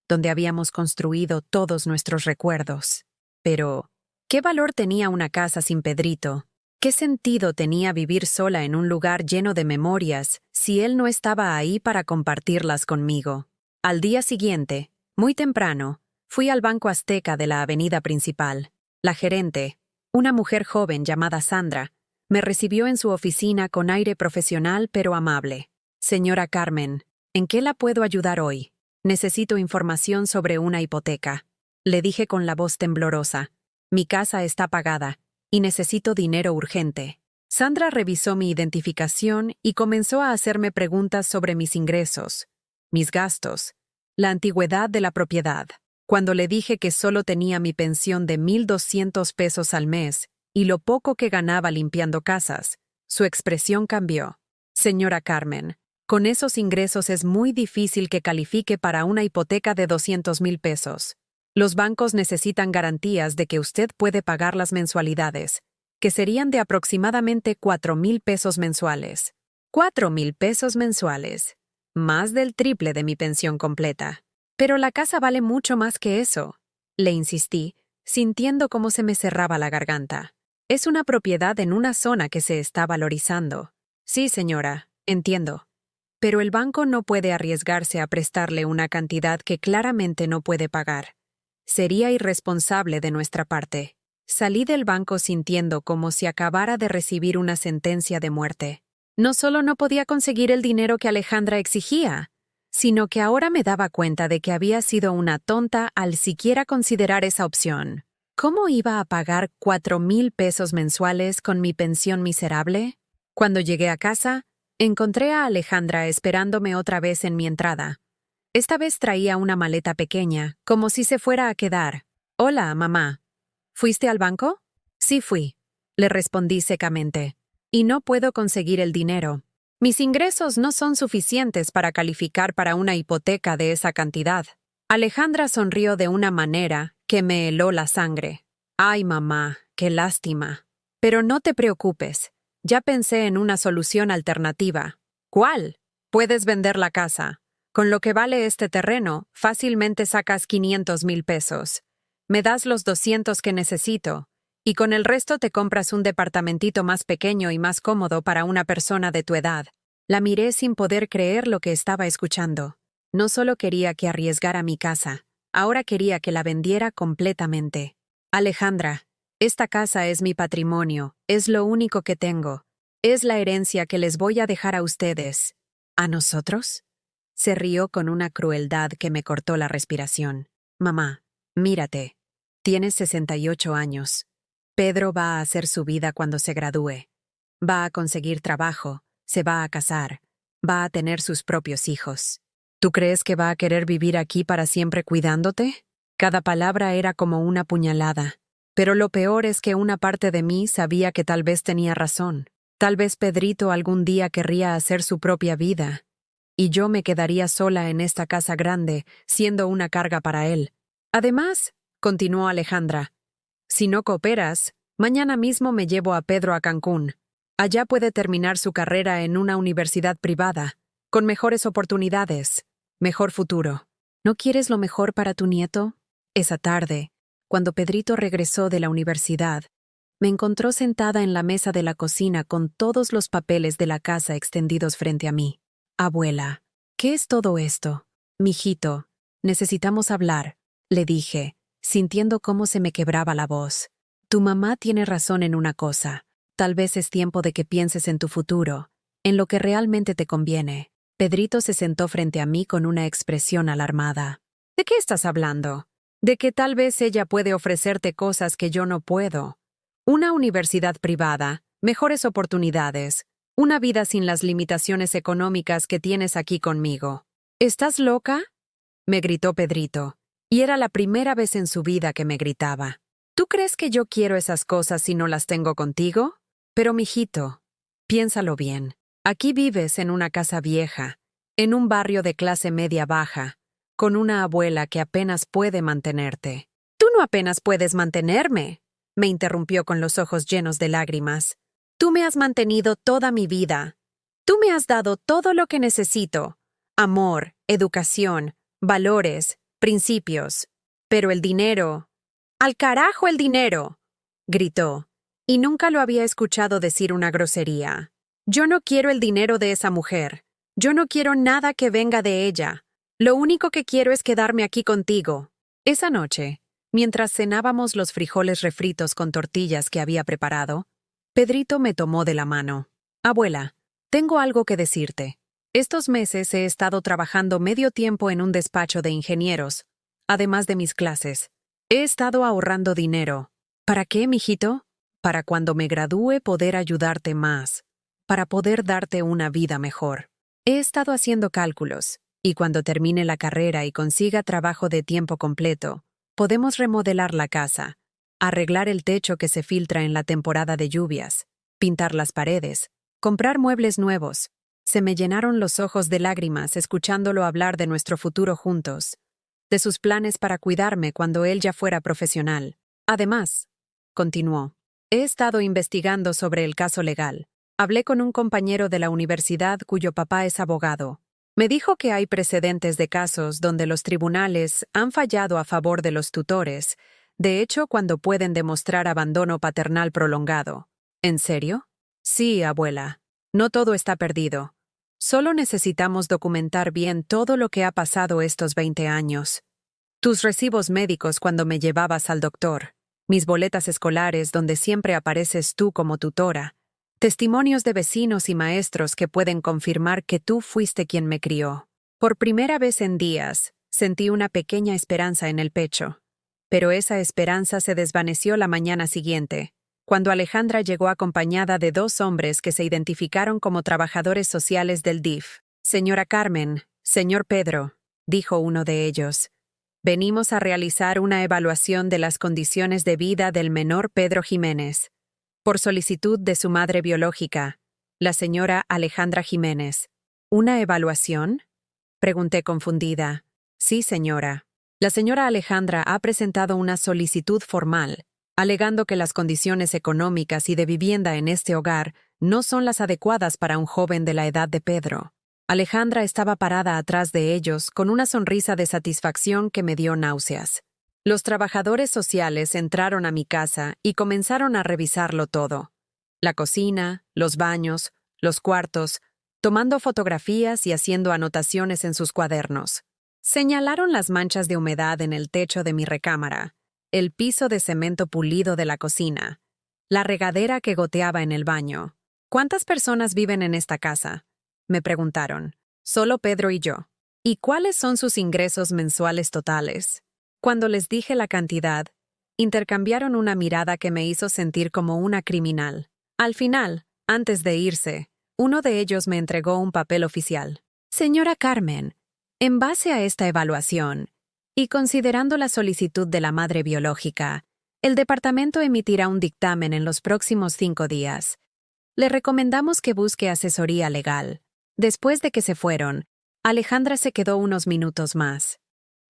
donde habíamos construido todos nuestros recuerdos. Pero, ¿qué valor tenía una casa sin Pedrito? ¿Qué sentido tenía vivir sola en un lugar lleno de memorias si él no estaba ahí para compartirlas conmigo? Al día siguiente, muy temprano, fui al Banco Azteca de la avenida principal. La gerente, una mujer joven llamada Sandra, me recibió en su oficina con aire profesional pero amable. Señora Carmen, ¿en qué la puedo ayudar hoy? Necesito información sobre una hipoteca. Le dije con la voz temblorosa. Mi casa está pagada y necesito dinero urgente. Sandra revisó mi identificación y comenzó a hacerme preguntas sobre mis ingresos, mis gastos, la antigüedad de la propiedad. Cuando le dije que solo tenía mi pensión de 1,200 pesos al mes y lo poco que ganaba limpiando casas, su expresión cambió. Señora Carmen, con esos ingresos es muy difícil que califique para una hipoteca de 200,000 pesos. Los bancos necesitan garantías de que usted puede pagar las mensualidades, que serían de aproximadamente 4,000 pesos mensuales. 4,000 pesos mensuales. Más del triple de mi pensión completa. Pero la casa vale mucho más que eso. Le insistí, sintiendo cómo se me cerraba la garganta. Es una propiedad en una zona que se está valorizando. Sí, señora, entiendo. Pero el banco no puede arriesgarse a prestarle una cantidad que claramente no puede pagar. Sería irresponsable de nuestra parte. Salí del banco sintiendo como si acabara de recibir una sentencia de muerte. No solo no podía conseguir el dinero que Alejandra exigía, sino que ahora me daba cuenta de que había sido una tonta al siquiera considerar esa opción. ¿Cómo iba a pagar 4,000 pesos mensuales con mi pensión miserable? Cuando llegué a casa, encontré a Alejandra esperándome otra vez en mi entrada. Esta vez traía una maleta pequeña, como si se fuera a quedar. Hola, mamá. ¿Fuiste al banco? Sí fui, le respondí secamente. Y no puedo conseguir el dinero. Mis ingresos no son suficientes para calificar para una hipoteca de esa cantidad. Alejandra sonrió de una manera que me heló la sangre. Ay, mamá, qué lástima. Pero no te preocupes. Ya pensé en una solución alternativa. ¿Cuál? Puedes vender la casa. Con lo que vale este terreno, fácilmente sacas 500,000 pesos. Me das los 200 que necesito, y con el resto te compras un departamentito más pequeño y más cómodo para una persona de tu edad. La miré sin poder creer lo que estaba escuchando. No solo quería que arriesgara mi casa, ahora quería que la vendiera completamente. Alejandra, esta casa es mi patrimonio, es lo único que tengo. Es la herencia que les voy a dejar a ustedes. ¿A nosotros? Se rió con una crueldad que me cortó la respiración. Mamá, mírate. Tienes 68 años. Pedro va a hacer su vida cuando se gradúe. Va a conseguir trabajo, se va a casar, va a tener sus propios hijos. ¿Tú crees que va a querer vivir aquí para siempre cuidándote? Cada palabra era como una puñalada. Pero lo peor es que una parte de mí sabía que tal vez tenía razón. Tal vez Pedrito algún día querría hacer su propia vida. Y yo me quedaría sola en esta casa grande, siendo una carga para él. Además, continuó Alejandra, si no cooperas, mañana mismo me llevo a Pedro a Cancún. Allá puede terminar su carrera en una universidad privada, con mejores oportunidades, mejor futuro. ¿No quieres lo mejor para tu nieto? Esa tarde, cuando Pedrito regresó de la universidad, me encontró sentada en la mesa de la cocina con todos los papeles de la casa extendidos frente a mí. Abuela, ¿qué es todo esto? Mijito, necesitamos hablar, le dije, sintiendo cómo se me quebraba la voz. Tu mamá tiene razón en una cosa. Tal vez es tiempo de que pienses en tu futuro, en lo que realmente te conviene. Pedrito se sentó frente a mí con una expresión alarmada. ¿De qué estás hablando? De que tal vez ella puede ofrecerte cosas que yo no puedo. Una universidad privada, mejores oportunidades, una vida sin las limitaciones económicas que tienes aquí conmigo. ¿Estás loca?, me gritó Pedrito, y era la primera vez en su vida que me gritaba. ¿Tú crees que yo quiero esas cosas si no las tengo contigo? Pero, mijito, piénsalo bien. Aquí vives en una casa vieja, en un barrio de clase media baja, con una abuela que apenas puede mantenerte. Tú no apenas puedes mantenerme, me interrumpió con los ojos llenos de lágrimas. Tú me has mantenido toda mi vida. Tú me has dado todo lo que necesito. Amor, educación, valores, principios. Pero el dinero... ¡Al carajo el dinero!, gritó, y nunca lo había escuchado decir una grosería. Yo no quiero el dinero de esa mujer. Yo no quiero nada que venga de ella. Lo único que quiero es quedarme aquí contigo. Esa noche, mientras cenábamos los frijoles refritos con tortillas que había preparado, Pedrito me tomó de la mano. Abuela, tengo algo que decirte. Estos meses he estado trabajando medio tiempo en un despacho de ingenieros, además de mis clases. He estado ahorrando dinero. ¿Para qué, mijito? Para cuando me gradúe poder ayudarte más, para poder darte una vida mejor. He estado haciendo cálculos, y cuando termine la carrera y consiga trabajo de tiempo completo, podemos remodelar la casa, arreglar el techo que se filtra en la temporada de lluvias, pintar las paredes, comprar muebles nuevos. Se me llenaron los ojos de lágrimas escuchándolo hablar de nuestro futuro juntos, de sus planes para cuidarme cuando él ya fuera profesional. Además, continuó, he estado investigando sobre el caso legal. Hablé con un compañero de la universidad cuyo papá es abogado. Me dijo que hay precedentes de casos donde los tribunales han fallado a favor de los tutores, de hecho cuando pueden demostrar abandono paternal prolongado. ¿En serio? Sí, abuela. No todo está perdido. Solo necesitamos documentar bien todo lo que ha pasado estos 20 años. Tus recibos médicos cuando me llevabas al doctor, mis boletas escolares donde siempre apareces tú como tutora, testimonios de vecinos y maestros que pueden confirmar que tú fuiste quien me crió. Por primera vez en días, sentí una pequeña esperanza en el pecho. Pero esa esperanza se desvaneció la mañana siguiente, cuando Alejandra llegó acompañada de 2 hombres que se identificaron como trabajadores sociales del DIF. Señora Carmen, señor Pedro, dijo uno de ellos, venimos a realizar una evaluación de las condiciones de vida del menor Pedro Jiménez, por solicitud de su madre biológica, la señora Alejandra Jiménez. ¿Una evaluación?, pregunté confundida. Sí, señora. La señora Alejandra ha presentado una solicitud formal, alegando que las condiciones económicas y de vivienda en este hogar no son las adecuadas para un joven de la edad de Pedro. Alejandra estaba parada atrás de ellos con una sonrisa de satisfacción que me dio náuseas. Los trabajadores sociales entraron a mi casa y comenzaron a revisarlo todo. La cocina, los baños, los cuartos, tomando fotografías y haciendo anotaciones en sus cuadernos. Señalaron las manchas de humedad en el techo de mi recámara, el piso de cemento pulido de la cocina, la regadera que goteaba en el baño. ¿Cuántas personas viven en esta casa?, me preguntaron. Solo Pedro y yo. ¿Y cuáles son sus ingresos mensuales totales? Cuando les dije la cantidad, intercambiaron una mirada que me hizo sentir como una criminal. Al final, antes de irse, uno de ellos me entregó un papel oficial. Señora Carmen, en base a esta evaluación, y considerando la solicitud de la madre biológica, el departamento emitirá un dictamen en los próximos 5 días. Le recomendamos que busque asesoría legal. Después de que se fueron, Alejandra se quedó unos minutos más.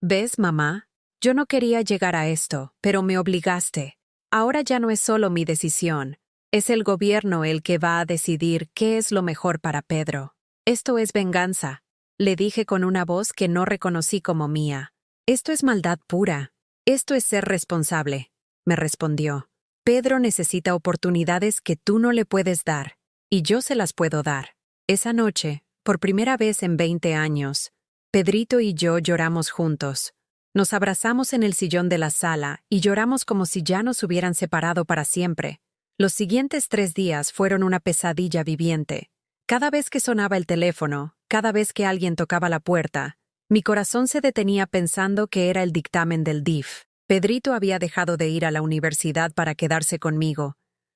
¿Ves, mamá? Yo no quería llegar a esto, pero me obligaste. Ahora ya no es solo mi decisión. Es el gobierno el que va a decidir qué es lo mejor para Pedro. Esto es venganza, le dije con una voz que no reconocí como mía. Esto es maldad pura. Esto es ser responsable, me respondió. Pedro necesita oportunidades que tú no le puedes dar, y yo se las puedo dar. Esa noche, por primera vez en 20 años, Pedrito y yo lloramos juntos. Nos abrazamos en el sillón de la sala y lloramos como si ya nos hubieran separado para siempre. Los siguientes 3 días fueron una pesadilla viviente. Cada vez que sonaba el teléfono, cada vez que alguien tocaba la puerta, mi corazón se detenía pensando que era el dictamen del DIF. Pedrito había dejado de ir a la universidad para quedarse conmigo,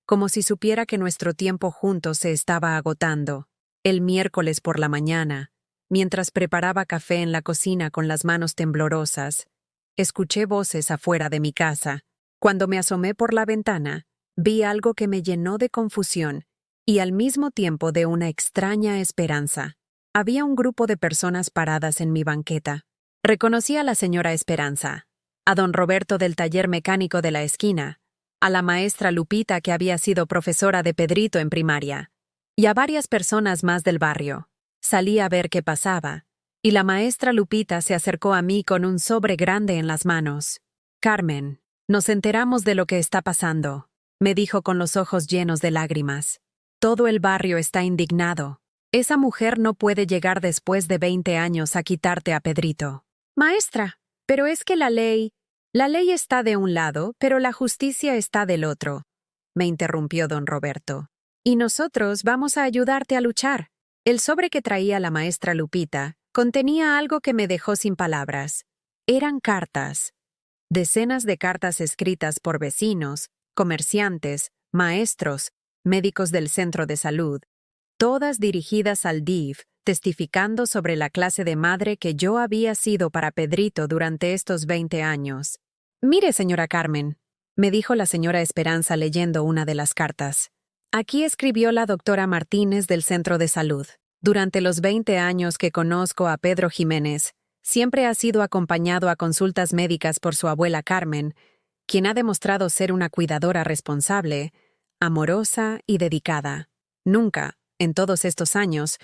como si supiera que nuestro tiempo juntos se estaba agotando. El miércoles por la mañana, mientras preparaba café en la cocina con las manos temblorosas, escuché voces afuera de mi casa. Cuando me asomé por la ventana, vi algo que me llenó de confusión y al mismo tiempo de una extraña esperanza. Había un grupo de personas paradas en mi banqueta. Reconocí a la señora Esperanza, a don Roberto del taller mecánico de la esquina, a la maestra Lupita que había sido profesora de Pedrito en primaria, y a varias personas más del barrio. Salí a ver qué pasaba, y la maestra Lupita se acercó a mí con un sobre grande en las manos. «Carmen, nos enteramos de lo que está pasando», me dijo con los ojos llenos de lágrimas. «Todo el barrio está indignado. Esa mujer no puede llegar después de 20 años a quitarte a Pedrito». «Maestra, pero es que la ley está de un lado, pero la justicia está del otro», me interrumpió don Roberto. «Y nosotros vamos a ayudarte a luchar». El sobre que traía la maestra Lupita contenía algo que me dejó sin palabras. Eran cartas. Decenas de cartas escritas por vecinos, comerciantes, maestros, médicos del centro de salud, todas dirigidas al DIF, testificando sobre la clase de madre que yo había sido para Pedrito durante estos 20 años. «Mire, señora Carmen», me dijo la señora Esperanza leyendo una de las cartas. «Aquí escribió la doctora Martínez del centro de salud. Durante los 20 años que conozco a Pedro Jiménez, siempre ha sido acompañado a consultas médicas por su abuela Carmen, quien ha demostrado ser una cuidadora responsable, amorosa y dedicada. Nunca, en todos estos años,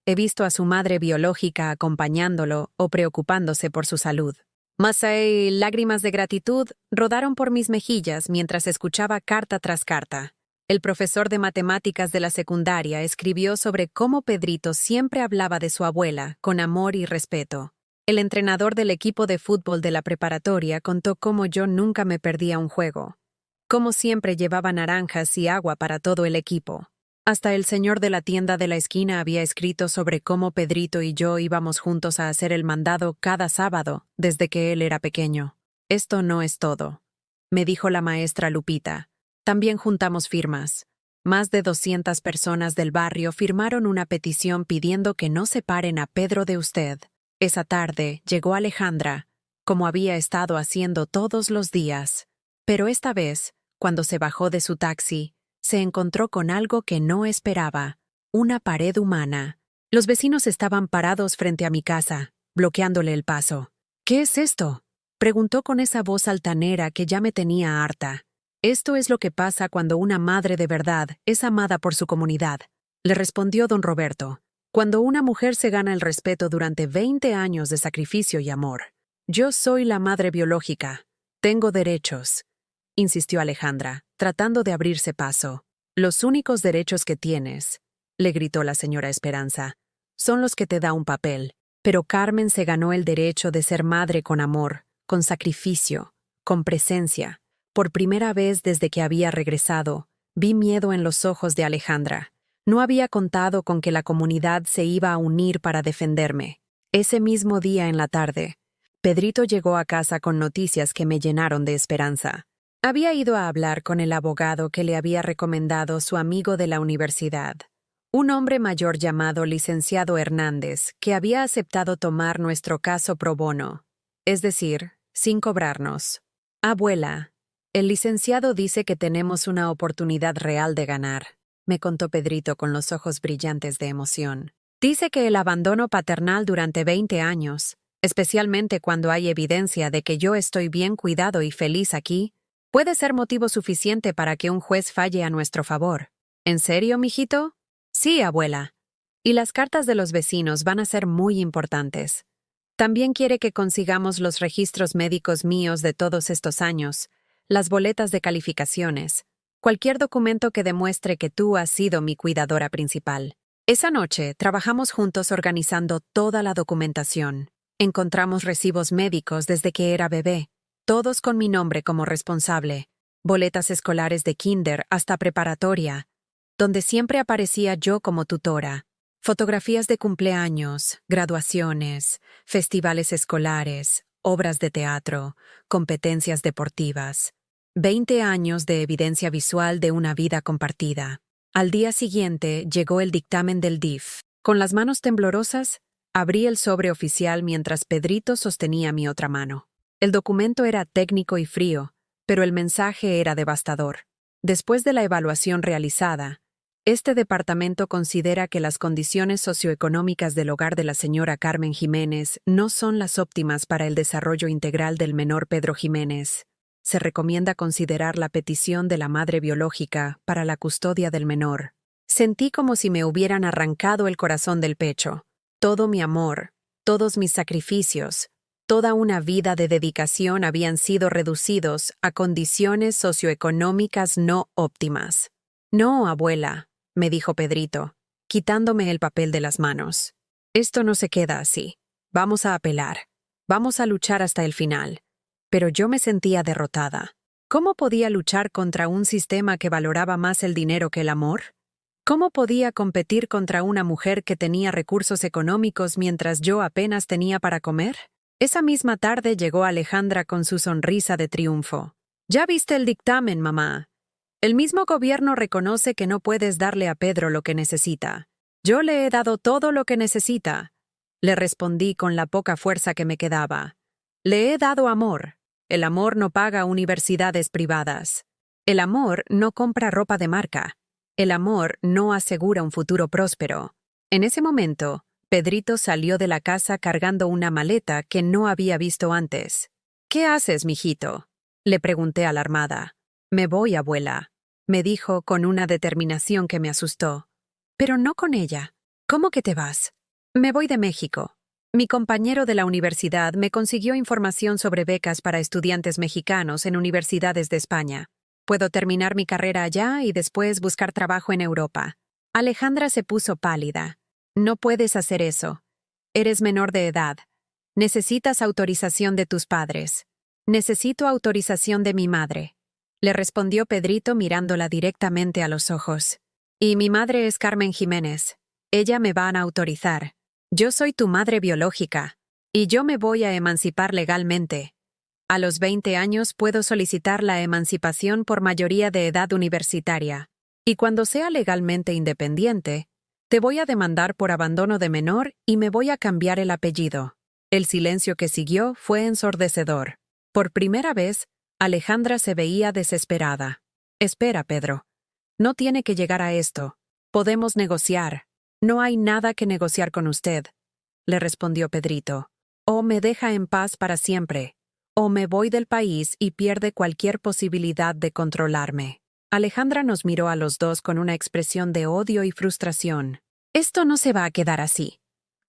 he visto a su madre biológica acompañándolo o preocupándose por su salud». Mas lágrimas de gratitud rodaron por mis mejillas mientras escuchaba carta tras carta. El profesor de matemáticas de la secundaria escribió sobre cómo Pedrito siempre hablaba de su abuela con amor y respeto. El entrenador del equipo de fútbol de la preparatoria contó cómo yo nunca me perdía un juego, cómo siempre llevaba naranjas y agua para todo el equipo. Hasta el señor de la tienda de la esquina había escrito sobre cómo Pedrito y yo íbamos juntos a hacer el mandado cada sábado desde que él era pequeño. «Esto no es todo», me dijo la maestra Lupita. «También juntamos firmas. Más de 200 personas del barrio firmaron una petición pidiendo que no separen a Pedro de usted». Esa tarde llegó Alejandra, como había estado haciendo todos los días. Pero esta vez, cuando se bajó de su taxi, se encontró con algo que no esperaba: una pared humana. Los vecinos estaban parados frente a mi casa, bloqueándole el paso. «¿Qué es esto?», preguntó con esa voz altanera que ya me tenía harta. «Esto es lo que pasa cuando una madre de verdad es amada por su comunidad», le respondió don Roberto. «Cuando una mujer se gana el respeto durante 20 años de sacrificio y amor. Yo soy la madre biológica. Tengo derechos», insistió Alejandra, tratando de abrirse paso. «Los únicos derechos que tienes», le gritó la señora Esperanza, «son los que te da un papel». Pero Carmen se ganó el derecho de ser madre con amor, con sacrificio, con presencia. Por primera vez desde que había regresado, vi miedo en los ojos de Alejandra. No había contado con que la comunidad se iba a unir para defenderme. Ese mismo día en la tarde, Pedrito llegó a casa con noticias que me llenaron de esperanza. Había ido a hablar con el abogado que le había recomendado su amigo de la universidad, un hombre mayor llamado licenciado Hernández, que había aceptado tomar nuestro caso pro bono, es decir, sin cobrarnos. «Abuela, el licenciado dice que tenemos una oportunidad real de ganar», me contó Pedrito con los ojos brillantes de emoción. «Dice que el abandono paternal durante 20 años, especialmente cuando hay evidencia de que yo estoy bien cuidado y feliz aquí, puede ser motivo suficiente para que un juez falle a nuestro favor». «¿En serio, mijito?» «Sí, abuela. Y las cartas de los vecinos van a ser muy importantes. También quiere que consigamos los registros médicos míos de todos estos años, las boletas de calificaciones, cualquier documento que demuestre que tú has sido mi cuidadora principal». Esa noche trabajamos juntos organizando toda la documentación. Encontramos recibos médicos desde que era bebé, todos con mi nombre como responsable, boletas escolares de kinder hasta preparatoria, donde siempre aparecía yo como tutora, fotografías de cumpleaños, graduaciones, festivales escolares, obras de teatro, competencias deportivas. 20 años de evidencia visual de una vida compartida. Al día siguiente llegó el dictamen del DIF. Con las manos temblorosas, abrí el sobre oficial mientras Pedrito sostenía mi otra mano. El documento era técnico y frío, pero el mensaje era devastador. Después de la evaluación realizada, este departamento considera que las condiciones socioeconómicas del hogar de la señora Carmen Jiménez no son las óptimas para el desarrollo integral del menor Pedro Jiménez. Se recomienda considerar la petición de la madre biológica para la custodia del menor. Sentí como si me hubieran arrancado el corazón del pecho. Todo mi amor, todos mis sacrificios, toda una vida de dedicación habían sido reducidos a condiciones socioeconómicas no óptimas. No, abuela, me dijo Pedrito, quitándome el papel de las manos. Esto no se queda así. Vamos a apelar. Vamos a luchar hasta el final. Pero yo me sentía derrotada. ¿Cómo podía luchar contra un sistema que valoraba más el dinero que el amor? ¿Cómo podía competir contra una mujer que tenía recursos económicos mientras yo apenas tenía para comer? Esa misma tarde llegó Alejandra con su sonrisa de triunfo. «¿Ya viste el dictamen, mamá? El mismo gobierno reconoce que no puedes darle a Pedro lo que necesita. Yo le he dado todo lo que necesita», le respondí con la poca fuerza que me quedaba. «Le he dado amor. El amor no paga universidades privadas. El amor no compra ropa de marca. El amor no asegura un futuro próspero». En ese momento, Pedrito salió de la casa cargando una maleta que no había visto antes. «¿Qué haces, mijito?», le pregunté alarmada. «Me voy, abuela», me dijo con una determinación que me asustó. «Pero no con ella. ¿Cómo que te vas?» «Me voy de México. Mi compañero de la universidad me consiguió información sobre becas para estudiantes mexicanos en universidades de España. Puedo terminar mi carrera allá y después buscar trabajo en Europa». Alejandra se puso pálida. «No puedes hacer eso. Eres menor de edad. Necesitas autorización de tus padres». «Necesito autorización de mi madre», le respondió Pedrito mirándola directamente a los ojos. «Y mi madre es Carmen Jiménez. Ella me va a autorizar. Yo soy tu madre biológica. Y yo me voy a emancipar legalmente. A los 20 años puedo solicitar la emancipación por mayoría de edad universitaria. Y cuando sea legalmente independiente, te voy a demandar por abandono de menor y me voy a cambiar el apellido». El silencio que siguió fue ensordecedor. Por primera vez, Alejandra se veía desesperada. «Espera, Pedro. No tiene que llegar a esto. Podemos negociar. No hay nada que negociar con usted», le respondió Pedrito. «O me deja en paz para siempre, o me voy del país y pierde cualquier posibilidad de controlarme». Alejandra nos miró a los dos con una expresión de odio y frustración. «Esto no se va a quedar así»,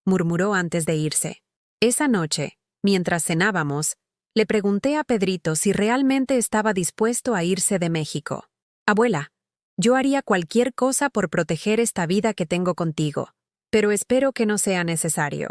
murmuró antes de irse. Esa noche, mientras cenábamos, le pregunté a Pedrito si realmente estaba dispuesto a irse de México. «Abuela, yo haría cualquier cosa por proteger esta vida que tengo contigo, pero espero que no sea necesario.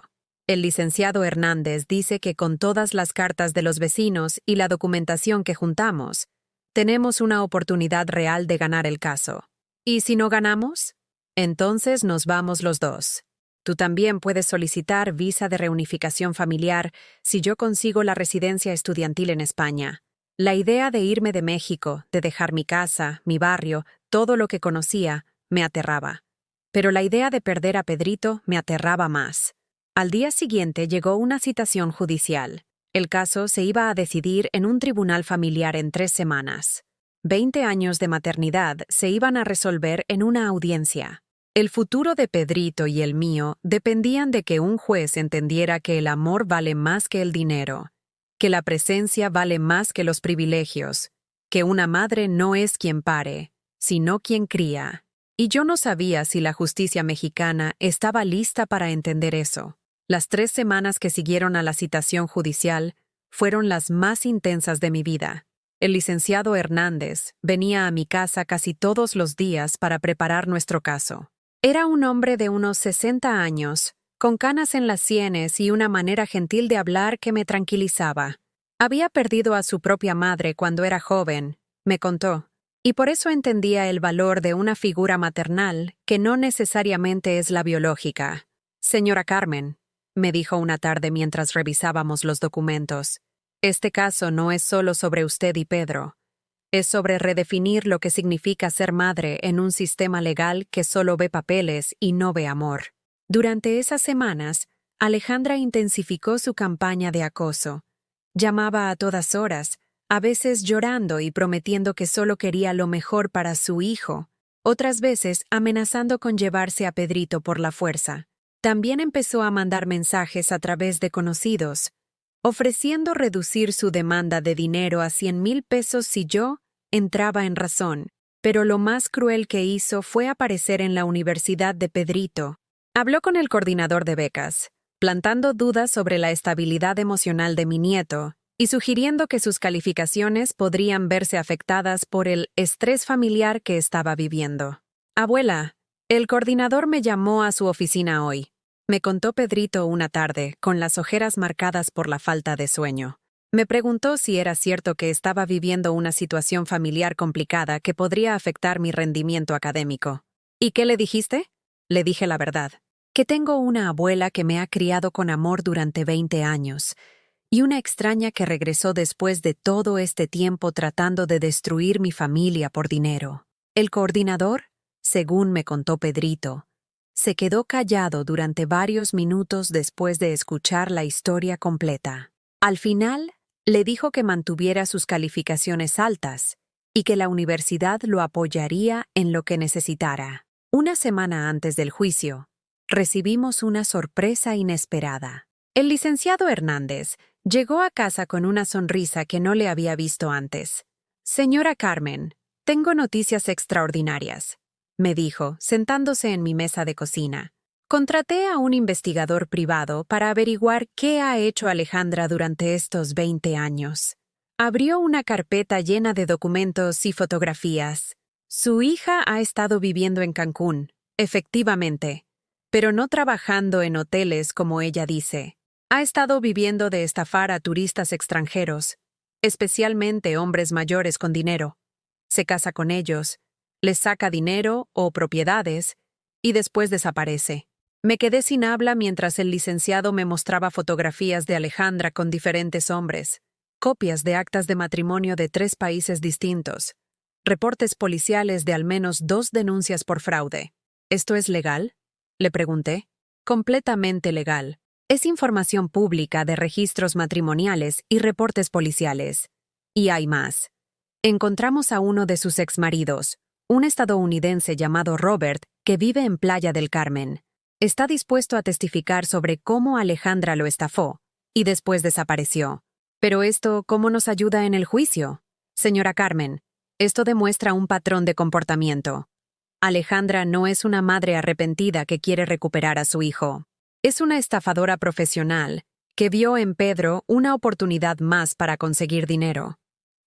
El licenciado Hernández dice que con todas las cartas de los vecinos y la documentación que juntamos, tenemos una oportunidad real de ganar el caso. ¿Y si no ganamos? Entonces nos vamos los dos. Tú también puedes solicitar visa de reunificación familiar si yo consigo la residencia estudiantil en España. La idea de irme de México, de dejar mi casa, mi barrio, todo lo que conocía, me aterraba. Pero la idea de perder a Pedrito me aterraba más. Al día siguiente llegó una citación judicial. El caso se iba a decidir en un tribunal familiar en 3 semanas. 20 años de maternidad se iban a resolver en una audiencia. El futuro de Pedrito y el mío dependían de que un juez entendiera que el amor vale más que el dinero, que la presencia vale más que los privilegios, que una madre no es quien pare, sino quien cría. Y yo no sabía si la justicia mexicana estaba lista para entender eso. Las 3 semanas que siguieron a la citación judicial fueron las más intensas de mi vida. El licenciado Hernández venía a mi casa casi todos los días para preparar nuestro caso. Era un hombre de unos 60 años, con canas en las sienes y una manera gentil de hablar que me tranquilizaba. Había perdido a su propia madre cuando era joven, me contó, y por eso entendía el valor de una figura maternal que no necesariamente es la biológica. «Señora Carmen», me dijo una tarde mientras revisábamos los documentos, «este caso no es solo sobre usted y Pedro. Es sobre redefinir lo que significa ser madre en un sistema legal que solo ve papeles y no ve amor. Durante esas semanas, Alejandra intensificó su campaña de acoso. Llamaba a todas horas, a veces llorando y prometiendo que solo quería lo mejor para su hijo, otras veces amenazando con llevarse a Pedrito por la fuerza. También empezó a mandar mensajes a través de conocidos, ofreciendo reducir su demanda de dinero a 100,000 pesos si yo entraba en razón. Pero lo más cruel que hizo fue aparecer en la universidad de Pedrito. Habló con el coordinador de becas, plantando dudas sobre la estabilidad emocional de mi nieto y sugiriendo que sus calificaciones podrían verse afectadas por el estrés familiar que estaba viviendo. Abuela, el coordinador me llamó a su oficina hoy. Me contó Pedrito una tarde, con las ojeras marcadas por la falta de sueño. Me preguntó si era cierto que estaba viviendo una situación familiar complicada que podría afectar mi rendimiento académico. ¿Y qué le dijiste? Le dije la verdad, que tengo una abuela que me ha criado con amor durante 20 años, y una extraña que regresó después de todo este tiempo tratando de destruir mi familia por dinero. El coordinador, según me contó Pedrito, se quedó callado durante varios minutos después de escuchar la historia completa. Al final, le dijo que mantuviera sus calificaciones altas y que la universidad lo apoyaría en lo que necesitara. Una semana antes del juicio, recibimos una sorpresa inesperada. El licenciado Hernández llegó a casa con una sonrisa que no le había visto antes. «Señora Carmen, tengo noticias extraordinarias», me dijo, sentándose en mi mesa de cocina. «Contraté a un investigador privado para averiguar qué ha hecho Alejandra durante estos 20 años». Abrió una carpeta llena de documentos y fotografías. Su hija ha estado viviendo en Cancún, efectivamente, pero no trabajando en hoteles como ella dice. Ha estado viviendo de estafar a turistas extranjeros, especialmente hombres mayores con dinero. Se casa con ellos, les saca dinero o propiedades y después desaparece. Me quedé sin habla mientras el licenciado me mostraba fotografías de Alejandra con diferentes hombres, copias de actas de matrimonio de 3 países distintos, reportes policiales de al menos 2 denuncias por fraude. ¿Esto es legal?, le pregunté. Completamente legal. Es información pública de registros matrimoniales y reportes policiales. Y hay más. Encontramos a uno de sus exmaridos, un estadounidense llamado Robert, que vive en Playa del Carmen. Está dispuesto a testificar sobre cómo Alejandra lo estafó y después desapareció. Pero esto, ¿cómo nos ayuda en el juicio? Señora Carmen, esto demuestra un patrón de comportamiento. Alejandra no es una madre arrepentida que quiere recuperar a su hijo. Es una estafadora profesional que vio en Pedro una oportunidad más para conseguir dinero.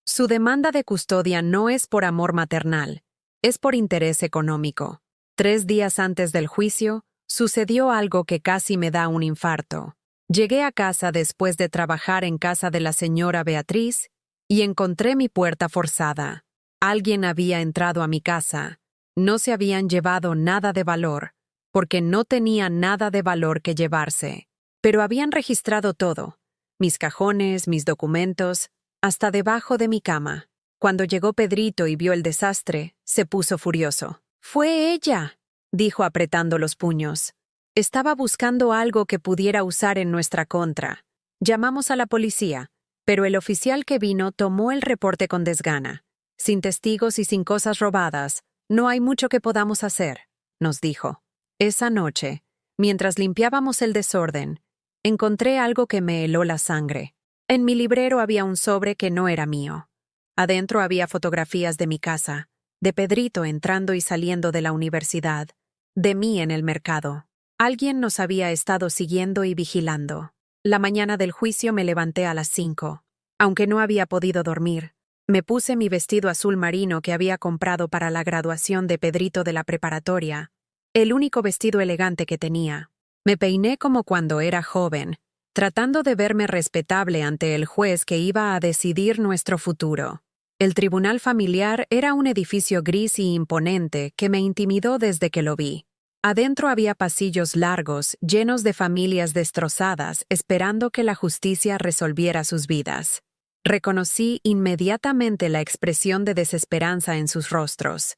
Su demanda de custodia no es por amor maternal, es por interés económico. 3 días antes del juicio, sucedió algo que casi me da un infarto. Llegué a casa después de trabajar en casa de la señora Beatriz y encontré mi puerta forzada. Alguien había entrado a mi casa. No se habían llevado nada de valor, porque no tenía nada de valor que llevarse. Pero habían registrado todo, mis cajones, mis documentos, hasta debajo de mi cama. Cuando llegó Pedrito y vio el desastre, se puso furioso. «¡Fue ella!», dijo apretando los puños. «Estaba buscando algo que pudiera usar en nuestra contra. Llamamos a la policía, pero el oficial que vino tomó el reporte con desgana. Sin testigos y sin cosas robadas, no hay mucho que podamos hacer», nos dijo. Esa noche, mientras limpiábamos el desorden, encontré algo que me heló la sangre. En mi librero había un sobre que no era mío. Adentro había fotografías de mi casa, de Pedrito entrando y saliendo de la universidad, de mí en el mercado. Alguien nos había estado siguiendo y vigilando. La mañana del juicio me levanté a las 5. Aunque no había podido dormir, me puse mi vestido azul marino que había comprado para la graduación de Pedrito de la preparatoria, el único vestido elegante que tenía. Me peiné como cuando era joven, tratando de verme respetable ante el juez que iba a decidir nuestro futuro. El tribunal familiar era un edificio gris y imponente que me intimidó desde que lo vi. Adentro había pasillos largos, llenos de familias destrozadas, esperando que la justicia resolviera sus vidas. Reconocí inmediatamente la expresión de desesperanza en sus rostros,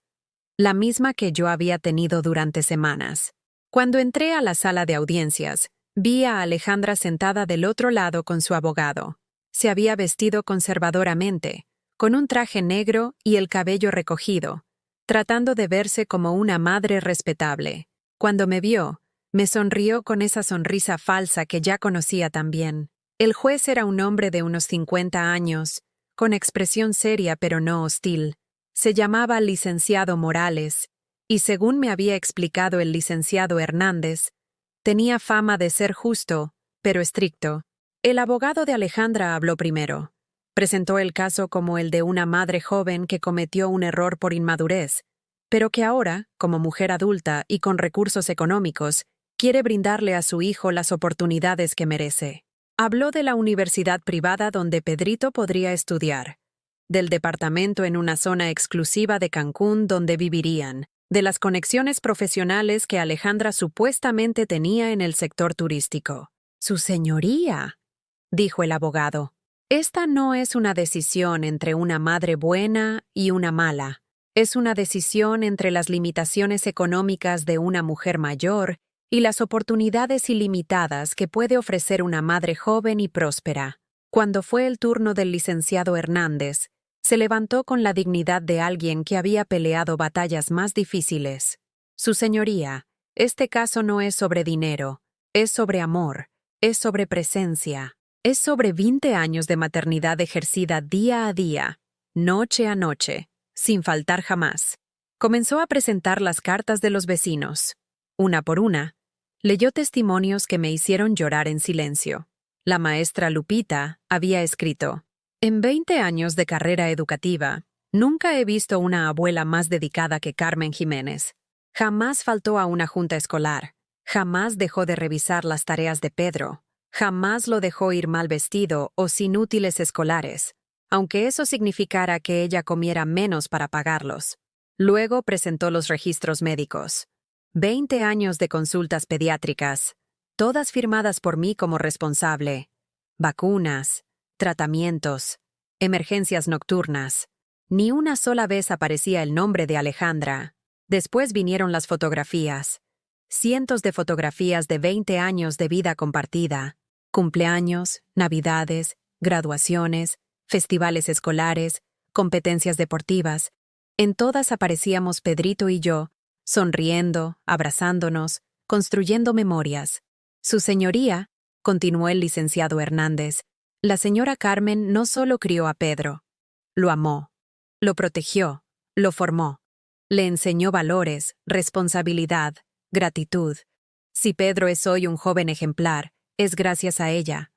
la misma que yo había tenido durante semanas. Cuando entré a la sala de audiencias, vi a Alejandra sentada del otro lado con su abogado. Se había vestido conservadoramente, con un traje negro y el cabello recogido, tratando de verse como una madre respetable. Cuando me vio, me sonrió con esa sonrisa falsa que ya conocía tan bien. El juez era un hombre de unos 50 años, con expresión seria pero no hostil. Se llamaba licenciado Morales, y según me había explicado el licenciado Hernández, tenía fama de ser justo, pero estricto. El abogado de Alejandra habló primero. Presentó el caso como el de una madre joven que cometió un error por inmadurez, pero que ahora, como mujer adulta y con recursos económicos, quiere brindarle a su hijo las oportunidades que merece. Habló de la universidad privada donde Pedrito podría estudiar, del departamento en una zona exclusiva de Cancún donde vivirían, de las conexiones profesionales que Alejandra supuestamente tenía en el sector turístico. «Su señoría», dijo el abogado, «esta no es una decisión entre una madre buena y una mala. Es una decisión entre las limitaciones económicas de una mujer mayor y las oportunidades ilimitadas que puede ofrecer una madre joven y próspera». Cuando fue el turno del licenciado Hernández, se levantó con la dignidad de alguien que había peleado batallas más difíciles. «Su señoría, este caso no es sobre dinero, es sobre amor, es sobre presencia, es sobre 20 años de maternidad ejercida día a día, noche a noche, sin faltar jamás». Comenzó a presentar las cartas de los vecinos. Una por una, leyó testimonios que me hicieron llorar en silencio. La maestra Lupita había escrito: «En 20 años de carrera educativa, nunca he visto una abuela más dedicada que Carmen Jiménez. Jamás faltó a una junta escolar, jamás dejó de revisar las tareas de Pedro, jamás lo dejó ir mal vestido o sin útiles escolares, aunque eso significara que ella comiera menos para pagarlos». Luego presentó los registros médicos. 20 años de consultas pediátricas, todas firmadas por mí como responsable. Vacunas, tratamientos, emergencias nocturnas. Ni una sola vez aparecía el nombre de Alejandra. Después vinieron las fotografías. Cientos de fotografías de 20 años de vida compartida. Cumpleaños, navidades, graduaciones, festivales escolares, competencias deportivas. En todas aparecíamos Pedrito y yo, sonriendo, abrazándonos, construyendo memorias. «Su señoría», continuó el licenciado Hernández, «la señora Carmen no solo crió a Pedro, lo amó, lo protegió, lo formó, le enseñó valores, responsabilidad, gratitud. Si Pedro es hoy un joven ejemplar, es gracias a ella».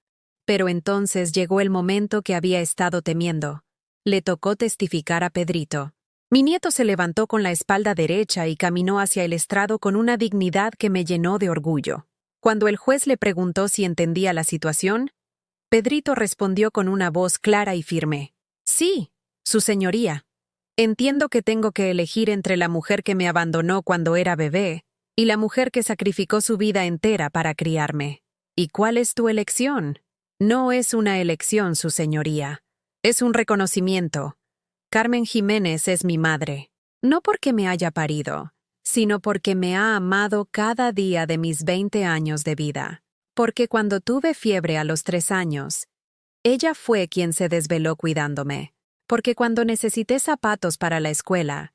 Pero entonces llegó el momento que había estado temiendo. Le tocó testificar a Pedrito. Mi nieto se levantó con la espalda derecha y caminó hacia el estrado con una dignidad que me llenó de orgullo. Cuando el juez le preguntó si entendía la situación, Pedrito respondió con una voz clara y firme: «Sí, su señoría. Entiendo que tengo que elegir entre la mujer que me abandonó cuando era bebé y la mujer que sacrificó su vida entera para criarme. ¿Y cuál es tu elección?». «No es una elección, su señoría. Es un reconocimiento. Carmen Jiménez es mi madre, no porque me haya parido, sino porque me ha amado cada día de mis 20 años de vida. Porque cuando tuve fiebre a los 3 años, ella fue quien se desveló cuidándome. Porque cuando necesité zapatos para la escuela,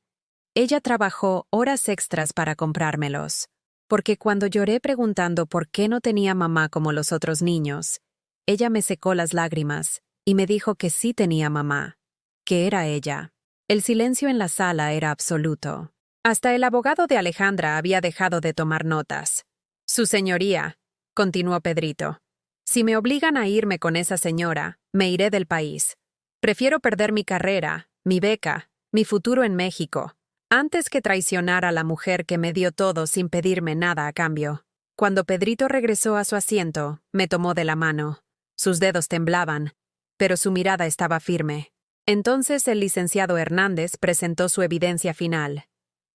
ella trabajó horas extras para comprármelos. Porque cuando lloré preguntando por qué no tenía mamá como los otros niños, ella me secó las lágrimas y me dijo que sí tenía mamá, que era ella». El silencio en la sala era absoluto. Hasta el abogado de Alejandra había dejado de tomar notas. «Su señoría», continuó Pedrito, «si me obligan a irme con esa señora, me iré del país. Prefiero perder mi carrera, mi beca, mi futuro en México, antes que traicionar a la mujer que me dio todo sin pedirme nada a cambio». Cuando Pedrito regresó a su asiento, me tomó de la mano. Sus dedos temblaban, pero su mirada estaba firme. Entonces el licenciado Hernández presentó su evidencia final.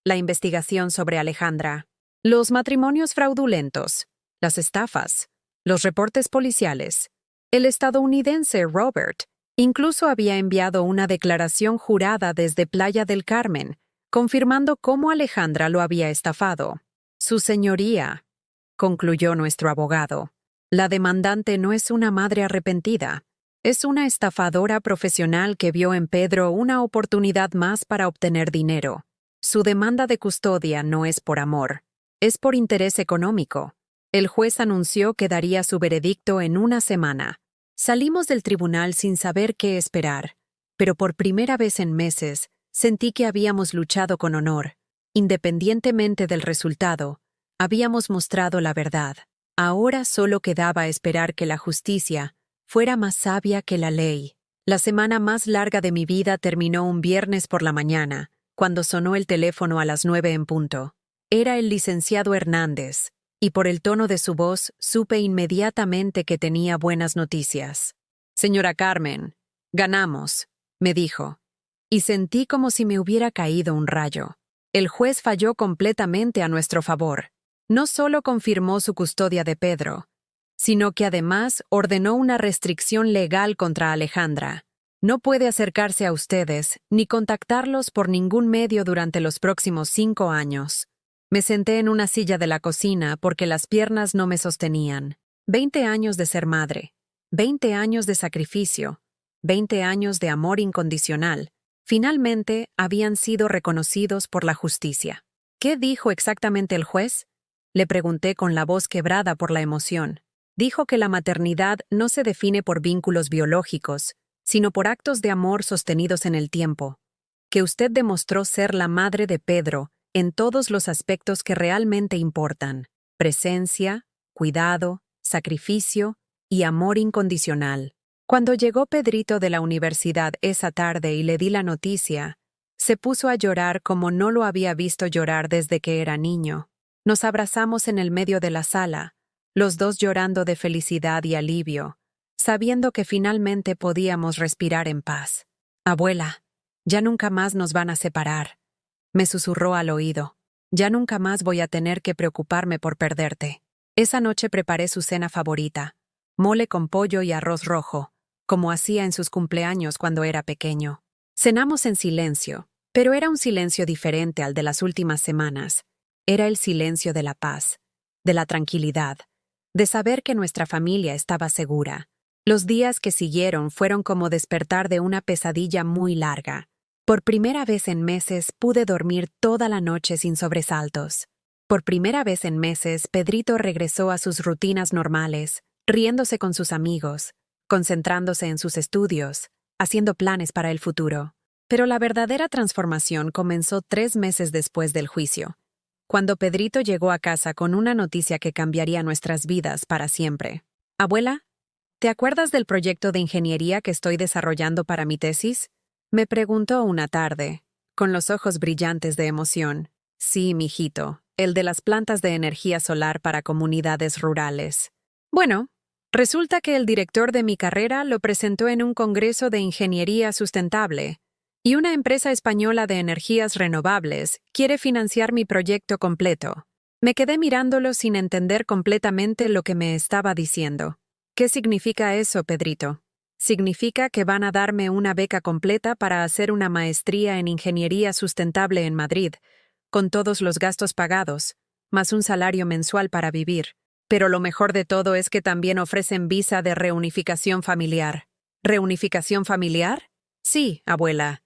La investigación sobre Alejandra. Los matrimonios fraudulentos, las estafas, los reportes policiales. El estadounidense Robert, Incluso había enviado una declaración jurada desde Playa del Carmen, confirmando cómo Alejandra lo había estafado. Su señoría, concluyó nuestro abogado, la demandante no es una madre arrepentida. Es una estafadora profesional que vio en Pedro una oportunidad más para obtener dinero. Su demanda de custodia no es por amor, es por interés económico. El juez anunció que daría su veredicto en una semana. Salimos del tribunal sin saber qué esperar, pero por primera vez en meses sentí que habíamos luchado con honor. Independientemente del resultado, habíamos mostrado la verdad. Ahora solo quedaba esperar que la justicia fuera más sabia que la ley. La semana más larga de mi vida terminó un viernes por la mañana, cuando sonó el teléfono a las 9 en punto. Era el licenciado Hernández, y por el tono de su voz supe inmediatamente que tenía buenas noticias. «Señora Carmen, ganamos», me dijo, y sentí como si me hubiera caído un rayo. El juez falló completamente a nuestro favor. No solo confirmó su custodia de Pedro, sino que además ordenó una restricción legal contra Alejandra. No puede acercarse a ustedes ni contactarlos por ningún medio durante los próximos 5 años. Me senté en una silla de la cocina porque las piernas no me sostenían. 20 años de ser madre, 20 años de sacrificio, 20 años de amor incondicional, finalmente habían sido reconocidos por la justicia. ¿Qué dijo exactamente el juez?, le pregunté con la voz quebrada por la emoción. Dijo que la maternidad no se define por vínculos biológicos, sino por actos de amor sostenidos en el tiempo. Que usted demostró ser la madre de Pedro en todos los aspectos que realmente importan: presencia, cuidado, sacrificio y amor incondicional. Cuando llegó Pedrito de la universidad esa tarde y le di la noticia, se puso a llorar como no lo había visto llorar desde que era niño. Nos abrazamos en el medio de la sala, los dos llorando de felicidad y alivio, sabiendo que finalmente podíamos respirar en paz. «Abuela, ya nunca más nos van a separar», me susurró al oído. «Ya nunca más voy a tener que preocuparme por perderte». Esa noche preparé su cena favorita, mole con pollo y arroz rojo, como hacía en sus cumpleaños cuando era pequeño. Cenamos en silencio, pero era un silencio diferente al de las últimas semanas. Era el silencio de la paz, de la tranquilidad, de saber que nuestra familia estaba segura. Los días que siguieron fueron como despertar de una pesadilla muy larga. Por primera vez en meses pude dormir toda la noche sin sobresaltos. Por primera vez en meses Pedrito regresó a sus rutinas normales, riéndose con sus amigos, concentrándose en sus estudios, haciendo planes para el futuro. Pero la verdadera transformación comenzó 3 meses después del juicio, cuando Pedrito llegó a casa con una noticia que cambiaría nuestras vidas para siempre. «Abuela, ¿te acuerdas del proyecto de ingeniería que estoy desarrollando para mi tesis?», me preguntó una tarde, con los ojos brillantes de emoción. «Sí, mijito, el de las plantas de energía solar para comunidades rurales». Bueno, resulta que el director de mi carrera lo presentó en un congreso de ingeniería sustentable, y una empresa española de energías renovables quiere financiar mi proyecto completo. Me quedé mirándolo sin entender completamente lo que me estaba diciendo. «¿Qué significa eso, Pedrito?». «Significa que van a darme una beca completa para hacer una maestría en ingeniería sustentable en Madrid, con todos los gastos pagados, más un salario mensual para vivir. Pero lo mejor de todo es que también ofrecen visa de reunificación familiar». «¿Reunificación familiar?». «Sí, abuela.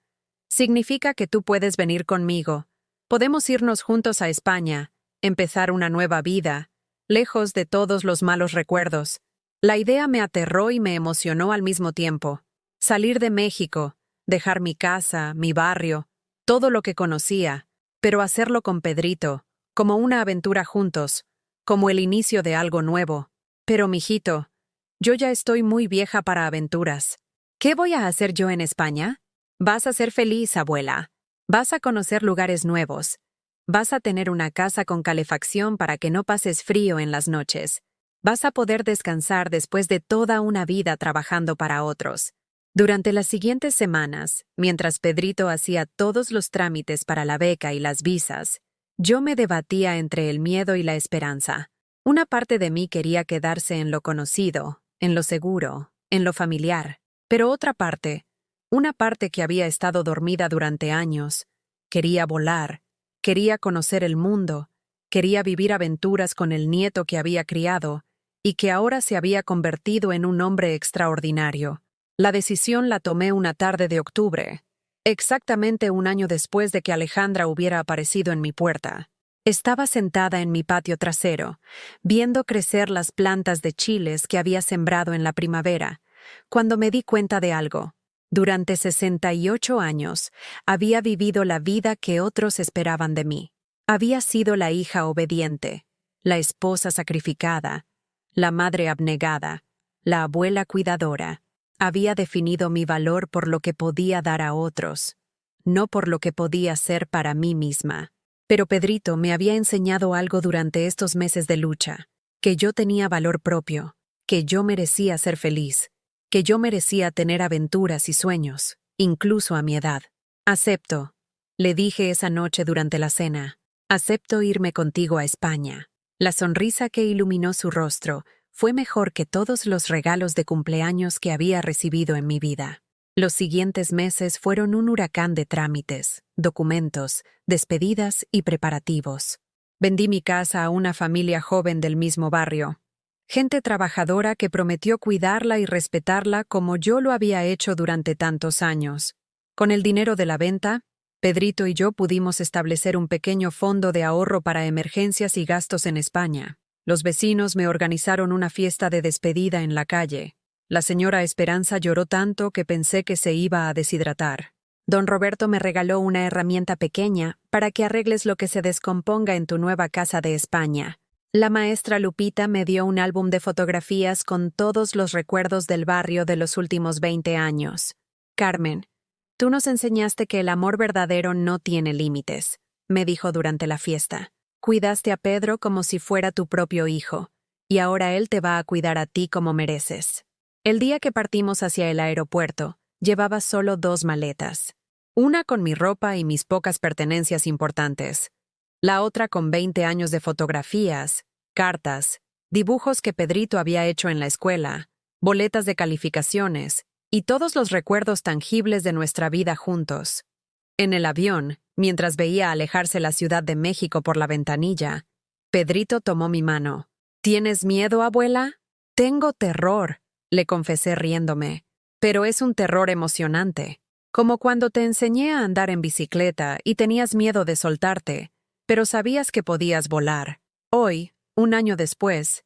Significa que tú puedes venir conmigo. Podemos irnos juntos a España, empezar una nueva vida, lejos de todos los malos recuerdos». La idea me aterró y me emocionó al mismo tiempo. Salir de México, dejar mi casa, mi barrio, todo lo que conocía, pero hacerlo con Pedrito, como una aventura juntos, como el inicio de algo nuevo. «Pero, mijito, yo ya estoy muy vieja para aventuras. ¿Qué voy a hacer yo en España?». «Vas a ser feliz, abuela. Vas a conocer lugares nuevos. Vas a tener una casa con calefacción para que no pases frío en las noches. Vas a poder descansar después de toda una vida trabajando para otros». Durante las siguientes semanas, mientras Pedrito hacía todos los trámites para la beca y las visas, yo me debatía entre el miedo y la esperanza. Una parte de mí quería quedarse en lo conocido, en lo seguro, en lo familiar. Pero otra parte, una parte que había estado dormida durante años, quería volar, quería conocer el mundo, quería vivir aventuras con el nieto que había criado y que ahora se había convertido en un hombre extraordinario. La decisión la tomé una tarde de octubre, exactamente un año después de que Alejandra hubiera aparecido en mi puerta. Estaba sentada en mi patio trasero, viendo crecer las plantas de chiles que había sembrado en la primavera, cuando me di cuenta de algo. Durante 68 años, había vivido la vida que otros esperaban de mí. Había sido la hija obediente, la esposa sacrificada, la madre abnegada, la abuela cuidadora. Había definido mi valor por lo que podía dar a otros, no por lo que podía ser para mí misma. Pero Pedrito me había enseñado algo durante estos meses de lucha, que yo tenía valor propio, que yo merecía ser feliz, que yo merecía tener aventuras y sueños, incluso a mi edad. Acepto, le dije esa noche durante la cena, acepto irme contigo a España. La sonrisa que iluminó su rostro fue mejor que todos los regalos de cumpleaños que había recibido en mi vida. Los siguientes meses fueron un huracán de trámites, documentos, despedidas y preparativos. Vendí mi casa a una familia joven del mismo barrio. Gente trabajadora que prometió cuidarla y respetarla como yo lo había hecho durante tantos años. Con el dinero de la venta, Pedrito y yo pudimos establecer un pequeño fondo de ahorro para emergencias y gastos en España. Los vecinos me organizaron una fiesta de despedida en la calle. La señora Esperanza lloró tanto que pensé que se iba a deshidratar. Don Roberto me regaló una herramienta pequeña para que arregles lo que se descomponga en tu nueva casa de España. La maestra Lupita me dio un álbum de fotografías con todos los recuerdos del barrio de los últimos 20 años. Carmen, tú nos enseñaste que el amor verdadero no tiene límites, me dijo durante la fiesta. Cuidaste a Pedro como si fuera tu propio hijo, y ahora él te va a cuidar a ti como mereces. El día que partimos hacia el aeropuerto, llevaba solo 2 maletas. Una con mi ropa y mis pocas pertenencias importantes. La otra con 20 años de fotografías, cartas, dibujos que Pedrito había hecho en la escuela, boletas de calificaciones y todos los recuerdos tangibles de nuestra vida juntos. En el avión, mientras veía alejarse la Ciudad de México por la ventanilla, Pedrito tomó mi mano. ¿Tienes miedo, abuela? Tengo terror, le confesé riéndome, pero es un terror emocionante, como cuando te enseñé a andar en bicicleta y tenías miedo de soltarte, pero sabías que podías volar. Hoy, un año después,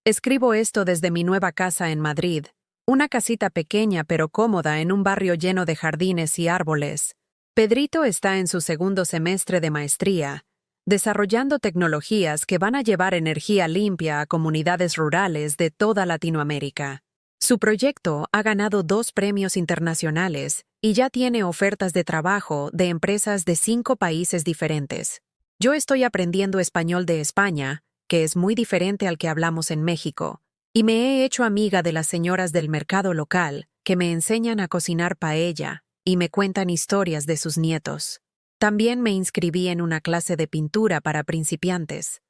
escribo esto desde mi nueva casa en Madrid, una casita pequeña pero cómoda en un barrio lleno de jardines y árboles. Pedrito está en su 2º semestre de maestría, desarrollando tecnologías que van a llevar energía limpia a comunidades rurales de toda Latinoamérica. Su proyecto ha ganado 2 premios internacionales y ya tiene ofertas de trabajo de empresas de 5 países diferentes. Yo estoy aprendiendo español de España, que es muy diferente al que hablamos en México, y me he hecho amiga de las señoras del mercado local que me enseñan a cocinar paella y me cuentan historias de sus nietos. También me inscribí en una clase de pintura para principiantes,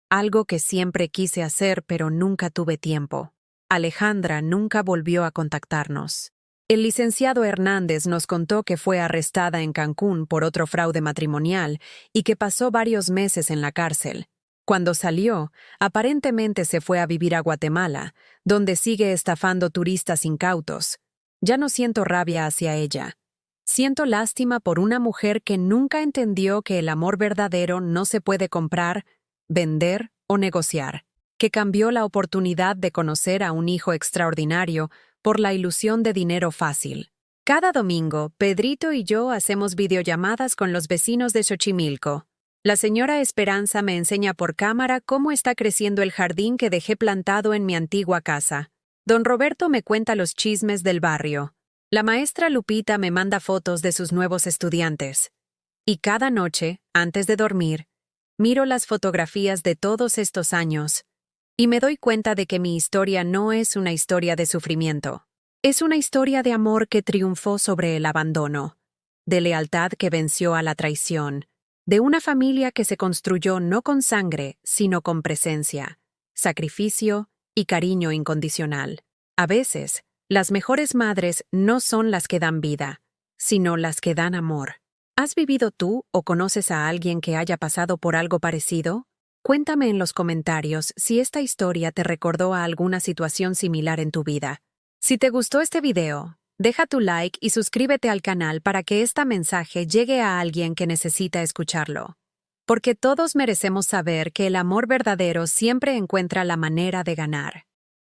algo que siempre quise hacer pero nunca tuve tiempo. Alejandra nunca volvió a contactarnos. El licenciado Hernández nos contó que fue arrestada en Cancún por otro fraude matrimonial y que pasó varios meses en la cárcel. Cuando salió, aparentemente se fue a vivir a Guatemala, donde sigue estafando turistas incautos. Ya no siento rabia hacia ella. Siento lástima por una mujer que nunca entendió que el amor verdadero no se puede comprar, vender o negociar, que cambió la oportunidad de conocer a un hijo extraordinario por la ilusión de dinero fácil. Cada domingo, Pedrito y yo hacemos videollamadas con los vecinos de Xochimilco. La señora Esperanza me enseña por cámara cómo está creciendo el jardín que dejé plantado en mi antigua casa. Don Roberto me cuenta los chismes del barrio. La maestra Lupita me manda fotos de sus nuevos estudiantes. Y cada noche, antes de dormir, miro las fotografías de todos estos años y me doy cuenta de que mi historia no es una historia de sufrimiento. Es una historia de amor que triunfó sobre el abandono, de lealtad que venció a la traición, de una familia que se construyó no con sangre, sino con presencia, sacrificio y cariño incondicional. A veces, Las mejores madres no son las que dan vida, sino las que dan amor. ¿Has vivido tú o conoces a alguien que haya pasado por algo parecido? Cuéntame en los comentarios si esta historia te recordó a alguna situación similar en tu vida. Si te gustó este video, deja tu like y suscríbete al canal para que este mensaje llegue a alguien que necesita escucharlo. Porque todos merecemos saber que el amor verdadero siempre encuentra la manera de ganar.